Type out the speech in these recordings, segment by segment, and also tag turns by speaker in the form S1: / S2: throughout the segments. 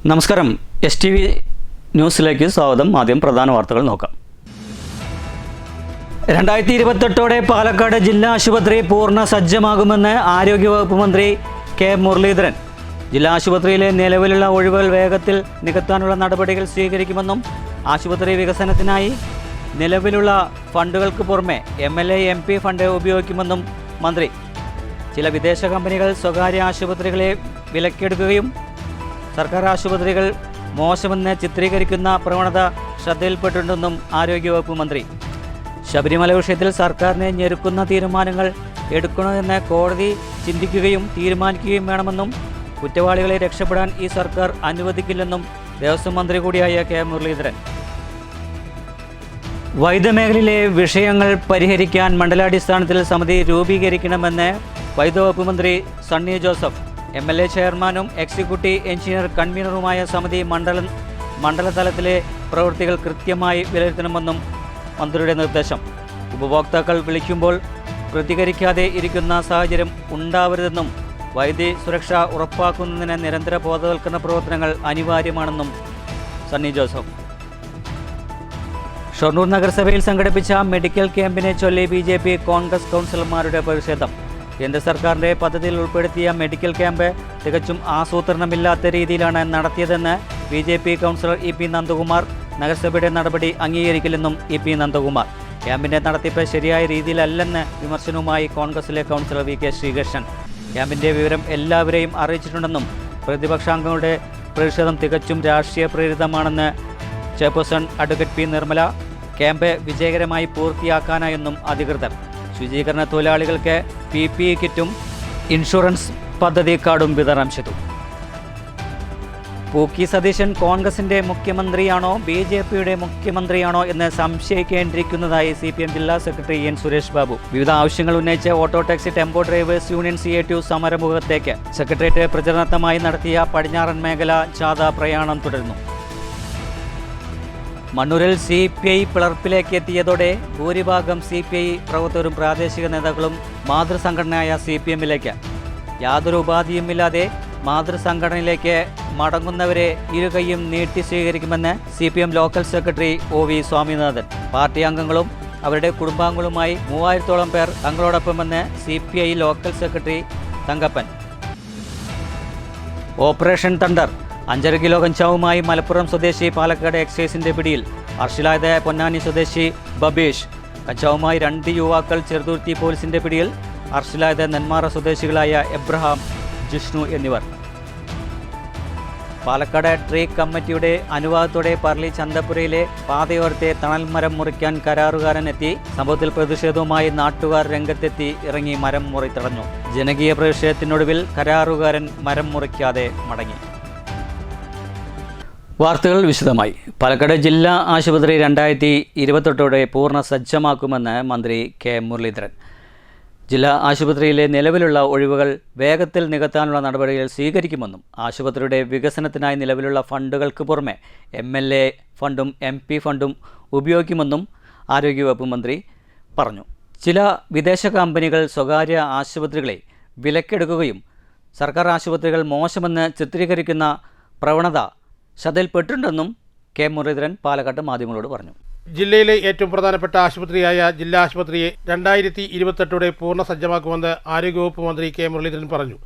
S1: നമസ്കാരം. STV ന്യൂസിലേക്ക് സ്വാഗതം. ആദ്യം പ്രധാന വാർത്തകൾ നോക്കാം. 2028 പാലക്കാട് ജില്ലാ ആശുപത്രി പൂർണ്ണ സജ്ജമാകുമെന്ന് ആരോഗ്യവകുപ്പ് മന്ത്രി കെ മുരളീധരൻ. ജില്ലാ ആശുപത്രിയിലെ നിലവിലുള്ള ഒഴിവുകൾ വേഗത്തിൽ നികത്താനുള്ള നടപടികൾ സ്വീകരിക്കുമെന്നും ആശുപത്രി വികസനത്തിനായി നിലവിലുള്ള ഫണ്ടുകൾക്ക് പുറമെ MLA MP ഫണ്ട് ഉപയോഗിക്കുമെന്നും മന്ത്രി. ചില വിദേശ കമ്പനികൾ സ്വകാര്യ ആശുപത്രികളെ വിലക്കെടുക്കുകയും സർക്കാർ ആശുപത്രികൾ മോശമെന്ന് ചിത്രീകരിക്കുന്ന പ്രവണത ശ്രദ്ധയിൽപ്പെട്ടിട്ടുണ്ടെന്നും ആരോഗ്യവകുപ്പ് മന്ത്രി. ശബരിമല വിഷയത്തിൽ സർക്കാരിനെ ഞെരുക്കുന്ന തീരുമാനങ്ങൾ എടുക്കണമെന്ന് കോടതി ചിന്തിക്കുകയും തീരുമാനിക്കുകയും വേണമെന്നും കുറ്റവാളികളെ രക്ഷപ്പെടാൻ ഈ സർക്കാർ അനുവദിക്കില്ലെന്നും ദേവസ്വം മന്ത്രി കൂടിയായ കെ മുരളീധരൻ. വൈദ്യമേഖലയിലെ വിഷയങ്ങൾ പരിഹരിക്കാൻ മണ്ഡലാടിസ്ഥാനത്തിൽ സമിതി രൂപീകരിക്കണമെന്ന് വൈദ്യവകുപ്പ് മന്ത്രി സണ്ണി ജോസഫ്. MLA ചെയർമാനും എക്സിക്യൂട്ടീവ് എഞ്ചിനീയർ കൺവീനറുമായ സമിതി മണ്ഡലതലത്തിലെ പ്രവൃത്തികൾ കൃത്യമായി വിലയിരുത്തണമെന്നും മന്ത്രിയുടെ നിർദ്ദേശം. ഉപഭോക്താക്കൾ വിളിക്കുമ്പോൾ പ്രതികരിക്കാതെ ഇരിക്കുന്ന സാഹചര്യം ഉണ്ടാവരുതെന്നും വൈദ്യുതി സുരക്ഷ ഉറപ്പാക്കുന്നതിന് നിരന്തര ബോധവൽക്കരണ പ്രവർത്തനങ്ങൾ അനിവാര്യമാണെന്നും സണ്ണി ജോസഫ്. ഷൊർണൂർ നഗരസഭയിൽ സംഘടിപ്പിച്ച മെഡിക്കൽ ക്യാമ്പിനെ ചൊല്ലി BJP കോൺഗ്രസ് കൗൺസിലർമാരുടെ പ്രതിഷേധം. കേന്ദ്ര സർക്കാരിൻ്റെ പദ്ധതിയിൽ ഉൾപ്പെടുത്തിയ മെഡിക്കൽ ക്യാമ്പ് തികച്ചും ആസൂത്രണമില്ലാത്ത രീതിയിലാണ് നടത്തിയതെന്ന് BJP കൗൺസിലർ EP നന്ദകുമാർ. നഗരസഭയുടെ നടപടി അംഗീകരിക്കില്ലെന്നും EP നന്ദകുമാർ. ക്യാമ്പിൻ്റെ നടത്തിപ്പ് ശരിയായ രീതിയിലല്ലെന്ന് വിമർശനവുമായി കോൺഗ്രസിലെ കൗൺസിലർ VK ശ്രീകൃഷ്ണൻ. ക്യാമ്പിൻ്റെ വിവരം എല്ലാവരെയും അറിയിച്ചിട്ടുണ്ടെന്നും പ്രതിപക്ഷാംഗങ്ങളുടെ പ്രതിഷേധം തികച്ചും രാഷ്ട്രീയ പ്രേരിതമാണെന്ന് chairperson advocate P Nirmala. Camp വിജയകരമായി പൂർത്തിയാക്കാനായെന്നും അധികൃതർ. ശുചീകരണ തൊഴിലാളികൾക്ക് PPE കിറ്റും ഇൻഷുറൻസ് പദ്ധതി കാർഡും വിതരണം ചെയ്തു. പൂക്കി സതീശൻ കോൺഗ്രസിൻ്റെ മുഖ്യമന്ത്രിയാണോ BJPയുടെ മുഖ്യമന്ത്രിയാണോ എന്ന് സംശയിക്കേണ്ടിയിരിക്കുന്നതായി CPM ജില്ലാ സെക്രട്ടറി N സുരേഷ് ബാബു. വിവിധ ആവശ്യങ്ങൾ ഉന്നയിച്ച് auto taxi tempo drivers union CATU സമരമുഖത്തേക്ക് സെക്രട്ടേറിയറ്റ് പ്രചരണാർത്ഥമായി നടത്തിയ പടിഞ്ഞാറൻ മേഖല ജാഥ പ്രയാണം തുടരുന്നു. മണ്ണൂരിൽ CPI പിളർപ്പിലേക്ക് എത്തിയതോടെ ഭൂരിഭാഗം CPI പ്രവർത്തകരും പ്രാദേശിക നേതാക്കളും മാതൃസംഘടനയായ CPMലേക്ക് യാതൊരു ഉപാധിയുമില്ലാതെ മാതൃസംഘടനയിലേക്ക് മടങ്ങുന്നവരെ ഇരുകൈയും നീട്ടി സ്വീകരിക്കുമെന്ന് CPM local secretary OV Swaminathan. Party അംഗങ്ങളും അവരുടെ കുടുംബാംഗങ്ങളുമായി 3000-ഓളം പേർ തങ്ങളോടൊപ്പമെന്ന് CPI local secretary Thankappan. Operation thunder. 5.5 kilo കഞ്ചാവുമായി മലപ്പുറം സ്വദേശി പാലക്കാട് എക്സൈസിന്റെ പിടിയിൽ. അറസ്റ്റിലായത് പൊന്നാനി സ്വദേശി ബബീഷ്. കഞ്ചാവുമായി 2 യുവാക്കൾ ചെറുതുരുത്തി പോലീസിന്റെ പിടിയിൽ. അറസ്റ്റിലായത് നെന്മാറ സ്വദേശികളായ എബ്രഹാം, ജിഷ്ണു എന്നിവർ. പാലക്കാട് ട്രീ കമ്മിറ്റിയുടെ അനുവാദത്തോടെ പറളി ചന്തപുരയിലെ പാതയോരത്തെ തണൽ മരം മുറിക്കാൻ കരാറുകാരൻ എത്തി. സംഭവത്തിൽ പ്രതിഷേധവുമായി നാട്ടുകാർ രംഗത്തെത്തി ഇറങ്ങി മരം മുറി തടഞ്ഞു. ജനകീയ പ്രതിഷേധത്തിനൊടുവിൽ കരാറുകാരൻ മരം മുറിക്കാതെ മടങ്ങി. വാർത്തകൾ വിശദമായി. പാലക്കാട് ജില്ലാ ആശുപത്രി 2028 പൂർണ്ണ സജ്ജമാക്കുമെന്ന് മന്ത്രി കെ മുരളീധരൻ. ജില്ലാ ആശുപത്രിയിലെ നിലവിലുള്ള ഒഴിവുകൾ വേഗത്തിൽ നികത്താനുള്ള നടപടികൾ സ്വീകരിക്കുമെന്നും ആശുപത്രിയുടെ വികസനത്തിനായി നിലവിലുള്ള ഫണ്ടുകൾക്ക് പുറമെ MLA ഫണ്ടും MP ഫണ്ടും ഉപയോഗിക്കുമെന്നും ആരോഗ്യവകുപ്പ് മന്ത്രി പറഞ്ഞു. ചില വിദേശ കമ്പനികൾ സ്വകാര്യ ആശുപത്രികളെ വിലക്കെടുക്കുകയും സർക്കാർ ആശുപത്രികൾ മോശമെന്ന് ചിത്രീകരിക്കുന്ന പ്രവണത ശ്രദ്ധയിൽപ്പെട്ടിട്ടുണ്ടെന്നും കെ മുരളീധരൻ പാലക്കാട്ട് മാധ്യമങ്ങളോട് പറഞ്ഞു.
S2: ജില്ലയിലെ ഏറ്റവും പ്രധാനപ്പെട്ട ആശുപത്രിയായ ജില്ലാ ആശുപത്രിയെ 2028 പൂർണ്ണ സജ്ജമാക്കുമെന്ന് ആരോഗ്യവകുപ്പ് മന്ത്രി കെ മുരളീധരൻ പറഞ്ഞു.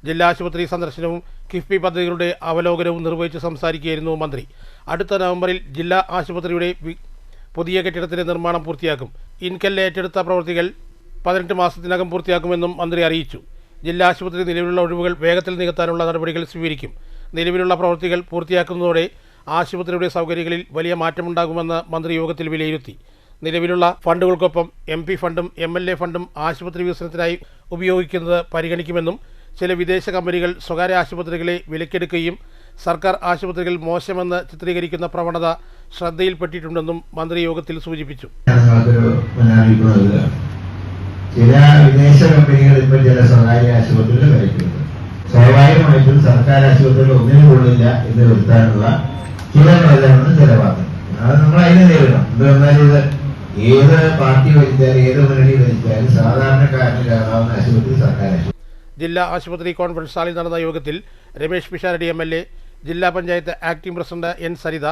S2: ജില്ലാ ആശുപത്രി സന്ദർശനവും കിഫ്ബി പദ്ധതികളുടെ അവലോകനവും നിർവഹിച്ച് സംസാരിക്കുകയായിരുന്നു മന്ത്രി. അടുത്ത നവംബറിൽ ജില്ലാ ആശുപത്രിയുടെ പുതിയ കെട്ടിടത്തിന്റെ നിർമ്മാണം പൂർത്തിയാക്കും. ഇൻകൽ ഏറ്റെടുത്ത പ്രവൃത്തികൾ 18 മാസത്തിനകം പൂർത്തിയാക്കുമെന്നും മന്ത്രി അറിയിച്ചു. ജില്ലാ ആശുപത്രി നിലവിലുള്ള ഒഴിവുകൾ വേഗത്തിൽ നികത്താനുള്ള നടപടികൾ സ്വീകരിക്കും. നിലവിലുള്ള പ്രവൃത്തികൾ പൂർത്തിയാക്കുന്നതോടെ ആശുപത്രിയുടെ സൗകര്യങ്ങളിൽ വലിയ മാറ്റമുണ്ടാകുമെന്ന് മന്ത്രി യോഗത്തിൽ വിലയിരുത്തി. നിലവിലുള്ള ഫണ്ടുകൾക്കൊപ്പം MP ഫണ്ടും MLA ഫണ്ടും ആശുപത്രി വികസനത്തിനായി ഉപയോഗിക്കുന്നത് പരിഗണിക്കുമെന്നും ചില വിദേശ കമ്പനികൾ സ്വകാര്യ ആശുപത്രികളെ വിലക്കെടുക്കുകയും സർക്കാർ ആശുപത്രികൾ മോശമെന്ന് ചിത്രീകരിക്കുന്ന പ്രവണത ശ്രദ്ധയിൽപ്പെട്ടിട്ടുണ്ടെന്നും മന്ത്രി യോഗത്തിൽ സൂചിപ്പിച്ചു.
S3: ചില വിദേശ കമ്പനികൾ ഇപ്പോൾ ചില സ്വകാര്യ ആശുപത്രികൾ വിലക്കുന്നു. സ്വാഭാവികമായിട്ടും സർക്കാർ ആശുപത്രികൾ ഒന്നിനും കൊള്ളില്ല എന്ന് വരുത്താനുള്ള ചില പ്രചരണം ചെലവാക്കും. അത് നമ്മൾ അതിനെ നേരിടണം. ഇത് പറഞ്ഞാൽ ഇത് ഏത് പാർട്ടി ഭരിച്ചാലും ഏത് മുന്നണി ഭരിച്ചാലും സാധാരണക്കാരന് കയറാവുന്ന ആശുപത്രി സർക്കാർ ആശുപത്രി.
S2: ജില്ലാ ആശുപത്രി കോൺഫറൻസ് ഹാളിൽ നടന്ന യോഗത്തിൽ രമേശ് പിഷാരടി MLA, ജില്ലാ panchayat acting president N Saritha,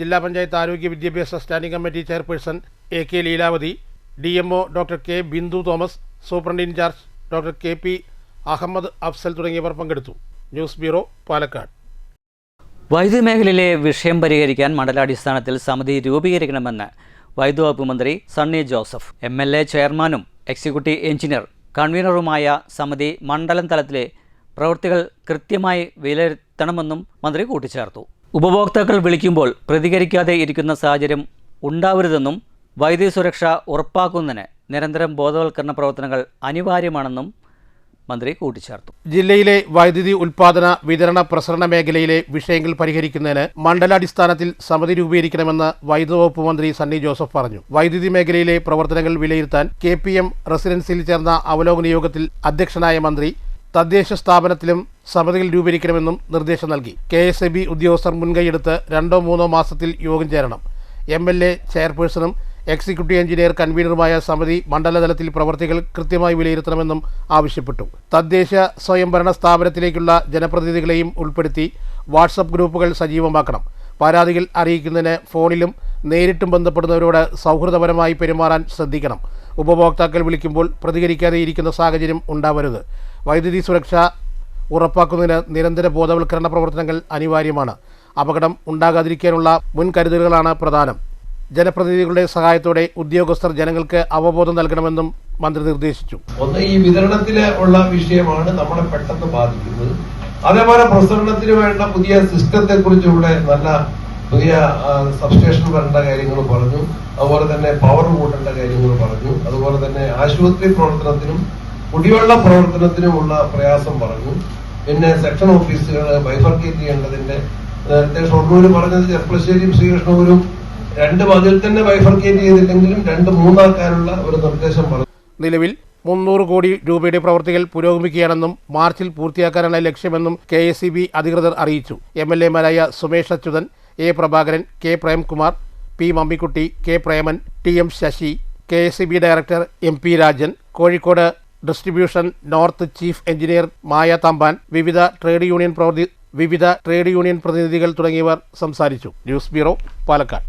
S2: ജില്ലാ പഞ്ചായത്ത് ആരോഗ്യ വിദ്യാഭ്യാസ standing committee chairperson A K Leelavathi, DMO doctor K Bindu Thomas, superintendent in charge doctor KP Ahmed Afsal തുടങ്ങിയവർ പങ്കെടുത്തു. News bureau, Palakkad.
S1: വൈദ്യുതി മേഖലയിലെ വിഷയം പരിഹരിക്കാൻ മണ്ഡലാടിസ്ഥാനത്തിൽ സമിതി രൂപീകരിക്കണമെന്ന് വൈദ്യുതി വകുപ്പ് മന്ത്രി സണ്ണി ജോസഫ്. MLA ചെയർമാനും എക്സിക്യൂട്ടീവ് എഞ്ചിനീയർ കൺവീനറുമായ സമിതി മണ്ഡലം തലത്തിലെ പ്രവൃത്തികൾ കൃത്യമായി വിലയിരുത്തണമെന്നും മന്ത്രി കൂട്ടിച്ചേർത്തു. ഉപഭോക്താക്കൾ വിളിക്കുമ്പോൾ പ്രതികരിക്കാതെ ഇരിക്കുന്ന സാഹചര്യം ഉണ്ടാവരുതെന്നും വൈദ്യുതി സുരക്ഷ ഉറപ്പാക്കുന്നതിന് നിരന്തരം ബോധവൽക്കരണ പ്രവർത്തനങ്ങൾ അനിവാര്യമാണെന്നും മന്ത്രി കൂട്ടിച്ചേർത്തു.
S2: ജില്ലയിലെ വൈദ്യുതി ഉൽപാദന, വിതരണ, പ്രസരണ മേഖലയിലെ വിഷയങ്ങൾ പരിഹരിക്കുന്നതിന് മണ്ഡലാടിസ്ഥാനത്തിൽ സമിതി രൂപീകരിക്കണമെന്ന് വൈദ്യുതി വകുപ്പ് മന്ത്രി സണ്ണി ജോസഫ് പറഞ്ഞു. വൈദ്യുതി മേഖലയിലെ പ്രവർത്തനങ്ങൾ വിലയിരുത്താൻ KPM റെസിഡൻസിയിൽ ചേർന്ന അവലോകന യോഗത്തിൽ അധ്യക്ഷനായ മന്ത്രി തദ്ദേശ സ്ഥാപനത്തിലും സമിതികൾ രൂപീകരിക്കണമെന്നും നിർദ്ദേശം നൽകി. KSEB ഉദ്യോഗസ്ഥർ മുൻകൈയെടുത്ത് 2-3 മാസത്തിൽ യോഗം ചേരണം. MLA ചെയർപേഴ്സണും എക്സിക്യൂട്ടീവ് എഞ്ചിനീയർ കൺവീനറുമായ സമിതി മണ്ഡലതലത്തിൽ പ്രവർത്തികൾ കൃത്യമായി വിലയിരുത്തണമെന്നും ആവശ്യപ്പെട്ടു. തദ്ദേശ സ്വയംഭരണ സ്ഥാപനത്തിലേക്കുള്ള ജനപ്രതിനിധികളെയും ഉൾപ്പെടുത്തി വാട്സപ്പ് ഗ്രൂപ്പുകൾ സജീവമാക്കണം. പരാതികൾ അറിയിക്കുന്നതിന് ഫോണിലും നേരിട്ടും ബന്ധപ്പെടുന്നവരോട് സൗഹൃദപരമായി പെരുമാറാൻ ശ്രദ്ധിക്കണം. ഉപഭോക്താക്കൾ വിളിക്കുമ്പോൾ പ്രതികരിക്കാതെ ഇരിക്കുന്ന സാഹചര്യം ഉണ്ടാവരുത്. വൈദ്യുതി സുരക്ഷ ഉറപ്പാക്കുന്നതിന് നിരന്തര ബോധവൽക്കരണ പ്രവർത്തനങ്ങൾ അനിവാര്യമാണ്. അപകടം ഉണ്ടാകാതിരിക്കാനുള്ള മുൻകരുതലുകളാണ് പ്രധാനം. ജനപ്രതിനിധികളുടെ സഹായത്തോടെ ഉദ്യോഗസ്ഥർ ജനങ്ങൾക്ക് അവബോധം നൽകണമെന്നും മന്ത്രി നിർദ്ദേശിച്ചു.
S4: ഒന്ന്, ഈ വിതരണത്തിലെ ഉള്ള വിഷയമാണ് നമ്മളെ പെട്ടെന്ന് ബാധിക്കുന്നത്. അതേപോലെ പ്രസരണത്തിന് വേണ്ട പുതിയ സിസ്റ്റത്തെ കുറിച്ച് ഇവിടെ നല്ല പുതിയ സബ്സ്റ്റേഷൻ വരേണ്ട കാര്യങ്ങൾ പറഞ്ഞു. അതുപോലെ തന്നെ പവർ കൂട്ടേണ്ട കാര്യങ്ങൾ പറഞ്ഞു. അതുപോലെ തന്നെ ആശുപത്രി പ്രവർത്തനത്തിനും കുടിവെള്ള പ്രവർത്തനത്തിനുമുള്ള പ്രയാസം പറഞ്ഞു. പിന്നെ സെക്ഷൻ ഓഫീസുകൾ ബൈഫർക്കേറ്റ് ചെയ്യേണ്ടതിന്റെ നേരത്തെ ഷൊർണൂർ പറഞ്ഞത് ചെർപ്പളശ്ശേരിയും ശ്രീകൃഷ്ണപുരം 2 ഭാഗത്തിൽ തന്നെ ബൈഫർക്കേറ്റ് ചെയ്തില്ലെങ്കിലും 2-3 ആക്കാനുള്ള ഒരു നിർദ്ദേശം പറഞ്ഞു.
S2: നിലവിൽ 300 കോടി രൂപയുടെ പ്രവൃത്തികൾ പുരോഗമിക്കുകയാണെന്നും മാർച്ചിൽ പൂർത്തിയാക്കാനാണ് ലക്ഷ്യമെന്നും KSEB അധികൃതർ അറിയിച്ചു. MLA-മാരായ Sumesh Achuthan, A Prabhakaran, K Premkumar, P Mammikutty, K Preman, TM Sasi, KSEB director MP Rajan, Kozhikode distribution north chief engineer Maya Thampan, വിവിധ ട്രേഡ് യൂണിയൻ പ്രതിനിധികൾ തുടങ്ങിയവർ സംസാരിച്ചു. News bureau, Palakkad.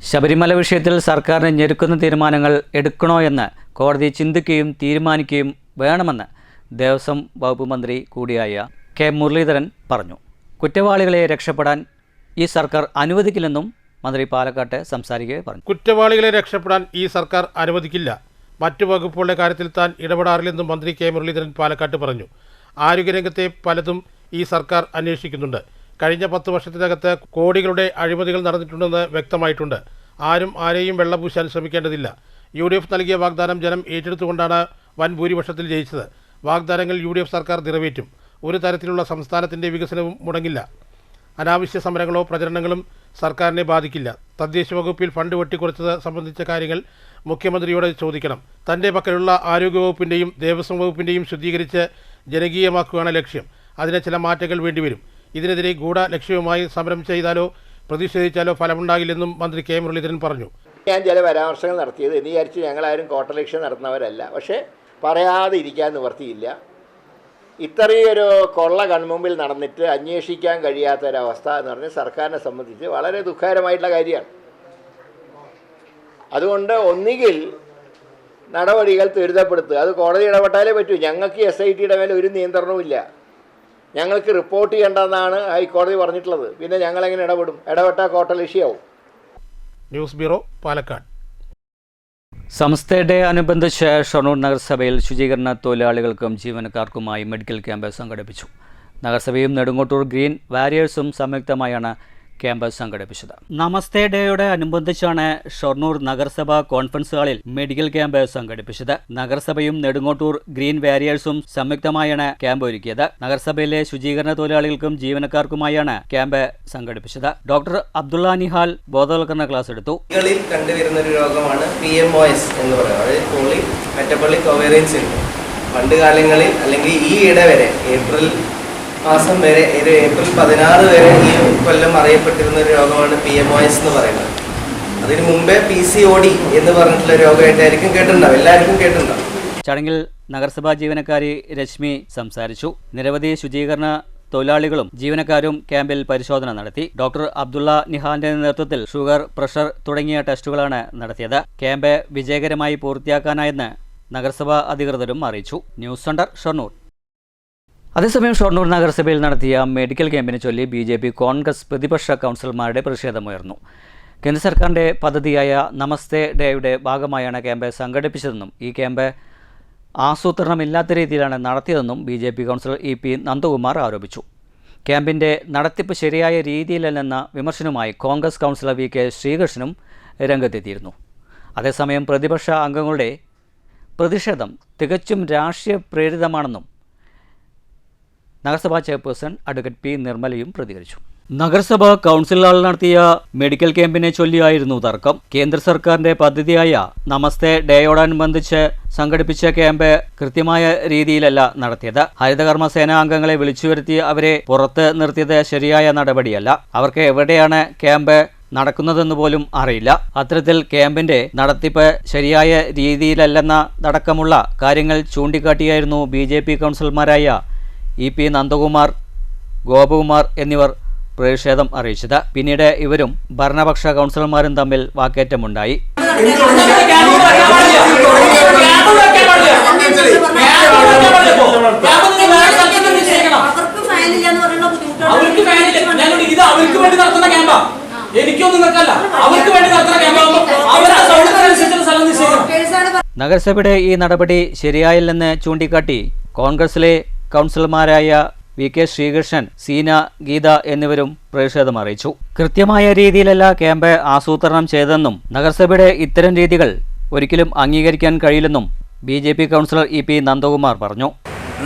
S1: ശബരിമല വിഷയത്തിൽ സർക്കാരിന് ഞെരുക്കുന്ന തീരുമാനങ്ങൾ എടുക്കണോ എന്ന് കോടതി ചിന്തിക്കുകയും തീരുമാനിക്കുകയും വേണമെന്ന് ദേവസ്വം വകുപ്പ് മന്ത്രി കൂടിയായ K മുരളീധരൻ പറഞ്ഞു. കുറ്റവാളികളെ രക്ഷപ്പെടാൻ ഈ സർക്കാർ അനുവദിക്കില്ലെന്നും മന്ത്രി പാലക്കാട്ട് സംസാരിക്കുകയെ പറഞ്ഞു.
S2: കുറ്റവാളികളെ രക്ഷപ്പെടാൻ ഈ സർക്കാർ അനുവദിക്കില്ല. മറ്റു വകുപ്പുകളുടെ കാര്യത്തിൽ താൻ ഇടപെടാറില്ലെന്നും മന്ത്രി K മുരളീധരൻ പാലക്കാട്ട് പറഞ്ഞു. ആരോഗ്യരംഗത്തെ പലതും ഈ സർക്കാർ അന്വേഷിക്കുന്നുണ്ട്. കഴിഞ്ഞ 10 വർഷത്തിനകത്ത് കോടികളുടെ അഴിമതികൾ നടന്നിട്ടുണ്ടെന്ന് വ്യക്തമായിട്ടുണ്ട്. ആരും ആരെയും വെള്ളപൂശാൻ ശ്രമിക്കേണ്ടതില്ല. UDF നൽകിയ വാഗ്ദാനം ജനം ഏറ്റെടുത്തുകൊണ്ടാണ് വൻ ഭൂരിപക്ഷത്തിൽ ജയിച്ചത്. വാഗ്ദാനങ്ങൾ UDF സർക്കാർ നിറവേറ്റും. ഒരു തരത്തിലുള്ള സംസ്ഥാനത്തിൻ്റെ വികസനവും മുടങ്ങില്ല. അനാവശ്യ സമരങ്ങളോ പ്രചരണങ്ങളും സർക്കാരിനെ ബാധിക്കില്ല. തദ്ദേശ വകുപ്പിൽ ഫണ്ട് വെട്ടിക്കുറച്ചത് സംബന്ധിച്ച കാര്യങ്ങൾ മുഖ്യമന്ത്രിയോട് ചോദിക്കണം. തൻ്റെ പക്കലുള്ള ആരോഗ്യവകുപ്പിൻ്റെയും ദേവസ്വം വകുപ്പിൻ്റെയും ശുദ്ധീകരിച്ച് ജനകീയമാക്കുകയാണ് ലക്ഷ്യം. അതിന് ചില മാറ്റങ്ങൾ വേണ്ടിവരും. ഇതിനെതിരെ ഗൂഢലക്ഷ്യവുമായി സമരം ചെയ്താലോ പ്രതിഷേധിച്ചാലോ ഫലമുണ്ടാകില്ലെന്നും മന്ത്രി K മുരളീധരൻ പറഞ്ഞു.
S5: ഞാൻ ചില പരാമർശങ്ങൾ നടത്തിയത് എന്ന് വിചാരിച്ച് ഞങ്ങളാരും കോട്ടലക്ഷ്യം നടത്തുന്നവരല്ല. പക്ഷേ പറയാതെ ഇരിക്കാൻ നിവർത്തിയില്ല. ഇത്രയൊരു കൊള്ള കൺമുമ്പിൽ നടന്നിട്ട് അന്വേഷിക്കാൻ കഴിയാത്തൊരവസ്ഥ എന്ന് പറഞ്ഞാൽ സർക്കാരിനെ സംബന്ധിച്ച് വളരെ ദുഃഖകരമായിട്ടുള്ള കാര്യമാണ്. അതുകൊണ്ട് ഒന്നുകിൽ നടപടികൾ ത്വരിതപ്പെടുത്തുക. അത് കോടതി ഇടപെട്ടാലേ പറ്റൂ. ഞങ്ങൾക്ക് SITയുടെ മേലെ ഒരു നിയന്ത്രണവുമില്ല. ഞങ്ങൾക്ക് റിപ്പോർട്ട് ചെയ്യേണ്ടതെന്നാണ് ഹൈക്കോടതി പറഞ്ഞിട്ടുള്ളത്. പിന്നെ ഞങ്ങളെങ്ങനെ ഇടപെടും? ഇടപെട്ടാൽ കോട്ടലക്ഷ്യമാവും.
S2: News bureau, Palakkad.
S1: സംസ്ഥയുടെ അനുബന്ധിച്ച് ഷൊർണൂർ നഗരസഭയിൽ ശുചീകരണ തൊഴിലാളികൾക്കും ജീവനക്കാർക്കുമായി മെഡിക്കൽ ക്യാമ്പ് സംഘടിപ്പിച്ചു. നഗരസഭയും നെടുങ്ങോട്ടൂർ ഗ്രീൻ വാരിയേഴ്സും സംയുക്തമായാണ് ക്യാമ്പ് സംഘടിപ്പിച്ചത്. നമസ്തേ ഡേയോടെ അനുബന്ധിച്ചാണ് ഷൊർണൂർ നഗരസഭ കോൺഫറൻസ് ഹാളിൽ മെഡിക്കൽ ക്യാമ്പ് സംഘടിപ്പിച്ചത്. നഗരസഭയും നെടുങ്ങോട്ടൂർ ഗ്രീൻ വാരിയേഴ്സും സംയുക്തമായാണ് ക്യാമ്പ് ഒരുക്കിയത്. നഗരസഭയിലെ ശുചീകരണ തൊഴിലാളികൾക്കും ജീവനക്കാർക്കുമായാണ് ക്യാമ്പ് സംഘടിപ്പിച്ചത്. ഡോക്ടർ അബ്ദുള്ള നിഹാൽ ബോധവൽക്കരണ ക്ലാസ് എടുത്തു.
S6: കണ്ടുവരുന്ന ഒരു രോഗമാണ് PMOS എന്ന് പറയുന്നത്, പോളി മെറ്റബോളിക് ഒവേറിയൻ സിൻഡ്രോം. പണ്ട് കാലങ്ങളിൽ അല്ലെങ്കിൽ ഈ ഇടവരെ ഏപ്രിൽ മാസം വരെ, ഏപ്രിൽ 16 വരെ ഈ കൊല്ലം അറിയപ്പെട്ടിരുന്ന ഒരു രോഗമാണ് PMOS എന്ന് പറയുന്നത്. അതിന് മുമ്പേ PCOD എന്ന് പറഞ്ഞിട്ടുള്ള രോഗമായിട്ടായിരിക്കും കേട്ടിട്ടുണ്ടാവും, എല്ലാവർക്കും കേട്ടിട്ടുണ്ടാവും.
S1: ചടങ്ങിൽ നഗരസഭാ ജീവനക്കാരി രശ്മി സംസാരിച്ചു. നിരവധി ശുചീകരണ തൊഴിലാളികളും ജീവനക്കാരും ക്യാമ്പിൽ പരിശോധന നടത്തി. ഡോക്ടർ അബ്ദുള്ള നിഹാന്റെ നേതൃത്വത്തിൽ ഷുഗർ, പ്രഷർ തുടങ്ങിയ ടെസ്റ്റുകളാണ് നടത്തിയത്. ക്യാമ്പ് വിജയകരമായി പൂർത്തിയാക്കാനായെന്ന് നഗരസഭാ അധികൃതരും അറിയിച്ചു. News centre, Shoranur. അതേസമയം ഷൊർണൂർ നഗരസഭയിൽ നടത്തിയ മെഡിക്കൽ ക്യാമ്പിനെ ചൊല്ലി BJP കോൺഗ്രസ് പ്രതിപക്ഷ കൗൺസിലർമാരുടെ പ്രതിഷേധമുയർന്നു. കേന്ദ്ര സർക്കാരിൻ്റെ പദ്ധതിയായ നമസ്തേ ഡേയുടെ ഭാഗമായാണ് ക്യാമ്പ് സംഘടിപ്പിച്ചതെന്നും ഈ ക്യാമ്പ് ആസൂത്രണമില്ലാത്ത രീതിയിലാണ് നടത്തിയതെന്നും BJP കൗൺസിലർ EP നന്ദകുമാർ ആരോപിച്ചു. ക്യാമ്പിൻ്റെ നടത്തിപ്പ് ശരിയായ രീതിയിലല്ലെന്ന വിമർശനവുമായി കോൺഗ്രസ് കൗൺസിലർ VK ശ്രീകൃഷ്ണനും രംഗത്തെത്തിയിരുന്നു. അതേസമയം പ്രതിപക്ഷ അംഗങ്ങളുടെ പ്രതിഷേധം തികച്ചും രാഷ്ട്രീയ പ്രേരിതമാണെന്നും നഗരസഭാ ചെയർപേഴ്സൺ അഡ്വക്കേറ്റ് P നിർമ്മലയും പ്രതികരിച്ചു. നഗരസഭാ കൗൺസിലുകൾ നടത്തിയ മെഡിക്കൽ ക്യാമ്പിനെ ചൊല്ലിയായിരുന്നു തർക്കം. കേന്ദ്ര സർക്കാരിന്റെ പദ്ധതിയായ നമസ്തേ ഡേയോടനുബന്ധിച്ച് സംഘടിപ്പിച്ച ക്യാമ്പ് കൃത്യമായ രീതിയിലല്ല നടത്തിയത്. ഹരിതകർമ്മ സേനാ അംഗങ്ങളെ വിളിച്ചു വരുത്തി അവരെ പുറത്ത് നിർത്തിയത് ശരിയായ നടപടിയല്ല. അവർക്ക് എവിടെയാണ് ക്യാമ്പ് നടക്കുന്നതെന്ന് പോലും അറിയില്ല. അത്തരത്തിൽ ക്യാമ്പിന്റെ നടത്തിപ്പ് ശരിയായ രീതിയിലല്ലെന്നതടക്കമുള്ള കാര്യങ്ങൾ ചൂണ്ടിക്കാട്ടിയായിരുന്നു BJP കൗൺസിലർമാരായ EP നന്ദകുമാർ, ഗോപകുമാർ എന്നിവർ പ്രതിഷേധം അറിയിച്ചത്. പിന്നീട് ഇവരും ഭരണപക്ഷ കൗൺസിലർമാരും തമ്മിൽ വാക്കേറ്റമുണ്ടായി. നഗരസഭയുടെ ഈ നടപടി ശരിയായില്ലെന്ന് ചൂണ്ടിക്കാട്ടി കോൺഗ്രസിലെ കൗൺസിലർമാരായ VK ശ്രീകൃഷ്ണൻ, സീന, ഗീത എന്നിവരും പ്രതിഷേധം അറിയിച്ചു. കൃത്യമായ രീതിയിലല്ല ക്യാമ്പ് ആസൂത്രണം ചെയ്തതെന്നും നഗരസഭയുടെ ഇത്തരം രീതികൾ ഒരിക്കലും അംഗീകരിക്കാൻ കഴിയില്ലെന്നും BJP കൗൺസിലർ EP നന്ദകുമാർ പറഞ്ഞു.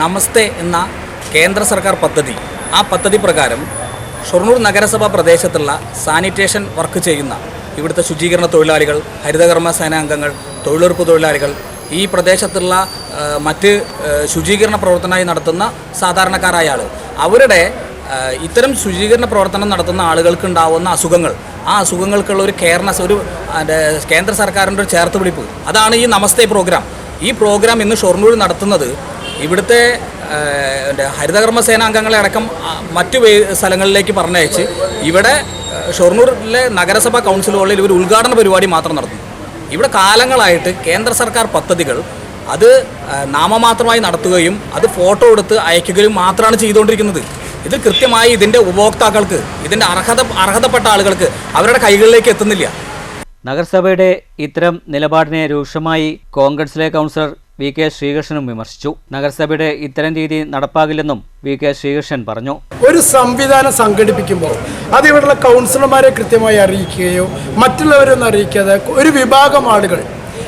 S7: നമസ്തേ എന്ന കേന്ദ്ര സർക്കാർ പദ്ധതി, ആ പദ്ധതി പ്രകാരം ഷൊർണൂർ നഗരസഭാ പ്രദേശത്തുള്ള സാനിറ്റേഷൻ വർക്ക് ചെയ്യുന്ന ഇവിടുത്തെ ശുചീകരണ തൊഴിലാളികൾ, ഹരിതകർമ്മ സേനാംഗങ്ങൾ, തൊഴിലുറപ്പ് തൊഴിലാളികൾ, ഈ പ്രദേശത്തുള്ള മറ്റ് ശുചീകരണ പ്രവർത്തനമായി നടത്തുന്ന സാധാരണക്കാരായ ആൾ, അവരുടെ ഇത്തരം ശുചീകരണ പ്രവർത്തനം നടത്തുന്ന ആളുകൾക്കുണ്ടാവുന്ന അസുഖങ്ങൾ, ആ അസുഖങ്ങൾക്കുള്ള ഒരു കെയർനെസ്, ഒരു കേന്ദ്ര സർക്കാരിൻ്റെ ഒരു ചേർത്തുപിടിപ്പ്, അതാണ് ഈ നമസ്തേ പ്രോഗ്രാം. ഈ പ്രോഗ്രാം ഇന്ന് ഷൊർണൂർ നടത്തുന്നത് ഇവിടുത്തെ ഹരിതകർമ്മ സേനാംഗങ്ങളെ അടക്കം മറ്റു സ്ഥലങ്ങളിലേക്ക് പറഞ്ഞയച്ച് ഇവിടെ ഷൊർണൂരിലെ നഗരസഭാ കൗൺസിലുകളിൽ ഒരു ഉദ്ഘാടന പരിപാടി മാത്രം നടത്തുന്നു. ഇവിടെ കാലങ്ങളായിട്ട് കേന്ദ്ര സർക്കാർ പദ്ധതികൾ അത് നാമമാത്രമായി നടത്തുകയും അത് ഫോട്ടോ എടുത്ത് അയക്കുകയും മാത്രമാണ് ചെയ്തുകൊണ്ടിരിക്കുന്നത്. ഇത് കൃത്യമായി ഇതിൻ്റെ ഉപഭോക്താക്കൾക്ക്, ഇതിൻ്റെ അർഹതപ്പെട്ട ആളുകൾക്ക് അവരുടെ കൈകളിലേക്ക് എത്തുന്നില്ല.
S1: നഗരസഭയുടെ ഇത്തരം നിലപാടിനെ രൂക്ഷമായി കോൺഗ്രസിലെ കൗൺസിലർ VK ശ്രീകൃഷ്ണനും വിമർശിച്ചു. നഗരസഭയുടെ ഇത്തരം രീതി നടപ്പാകില്ലെന്നും VK ശ്രീകൃഷ്ണൻ പറഞ്ഞു.
S8: ഒരു സംവിധാനം സംഘടിപ്പിക്കുമ്പോൾ അത് ഇവിടെയുള്ള കൗൺസിലർമാരെ കൃത്യമായി അറിയിക്കുകയോ മറ്റുള്ളവരൊന്നും അറിയിക്കാതെ ഒരു വിഭാഗം ആളുകൾ,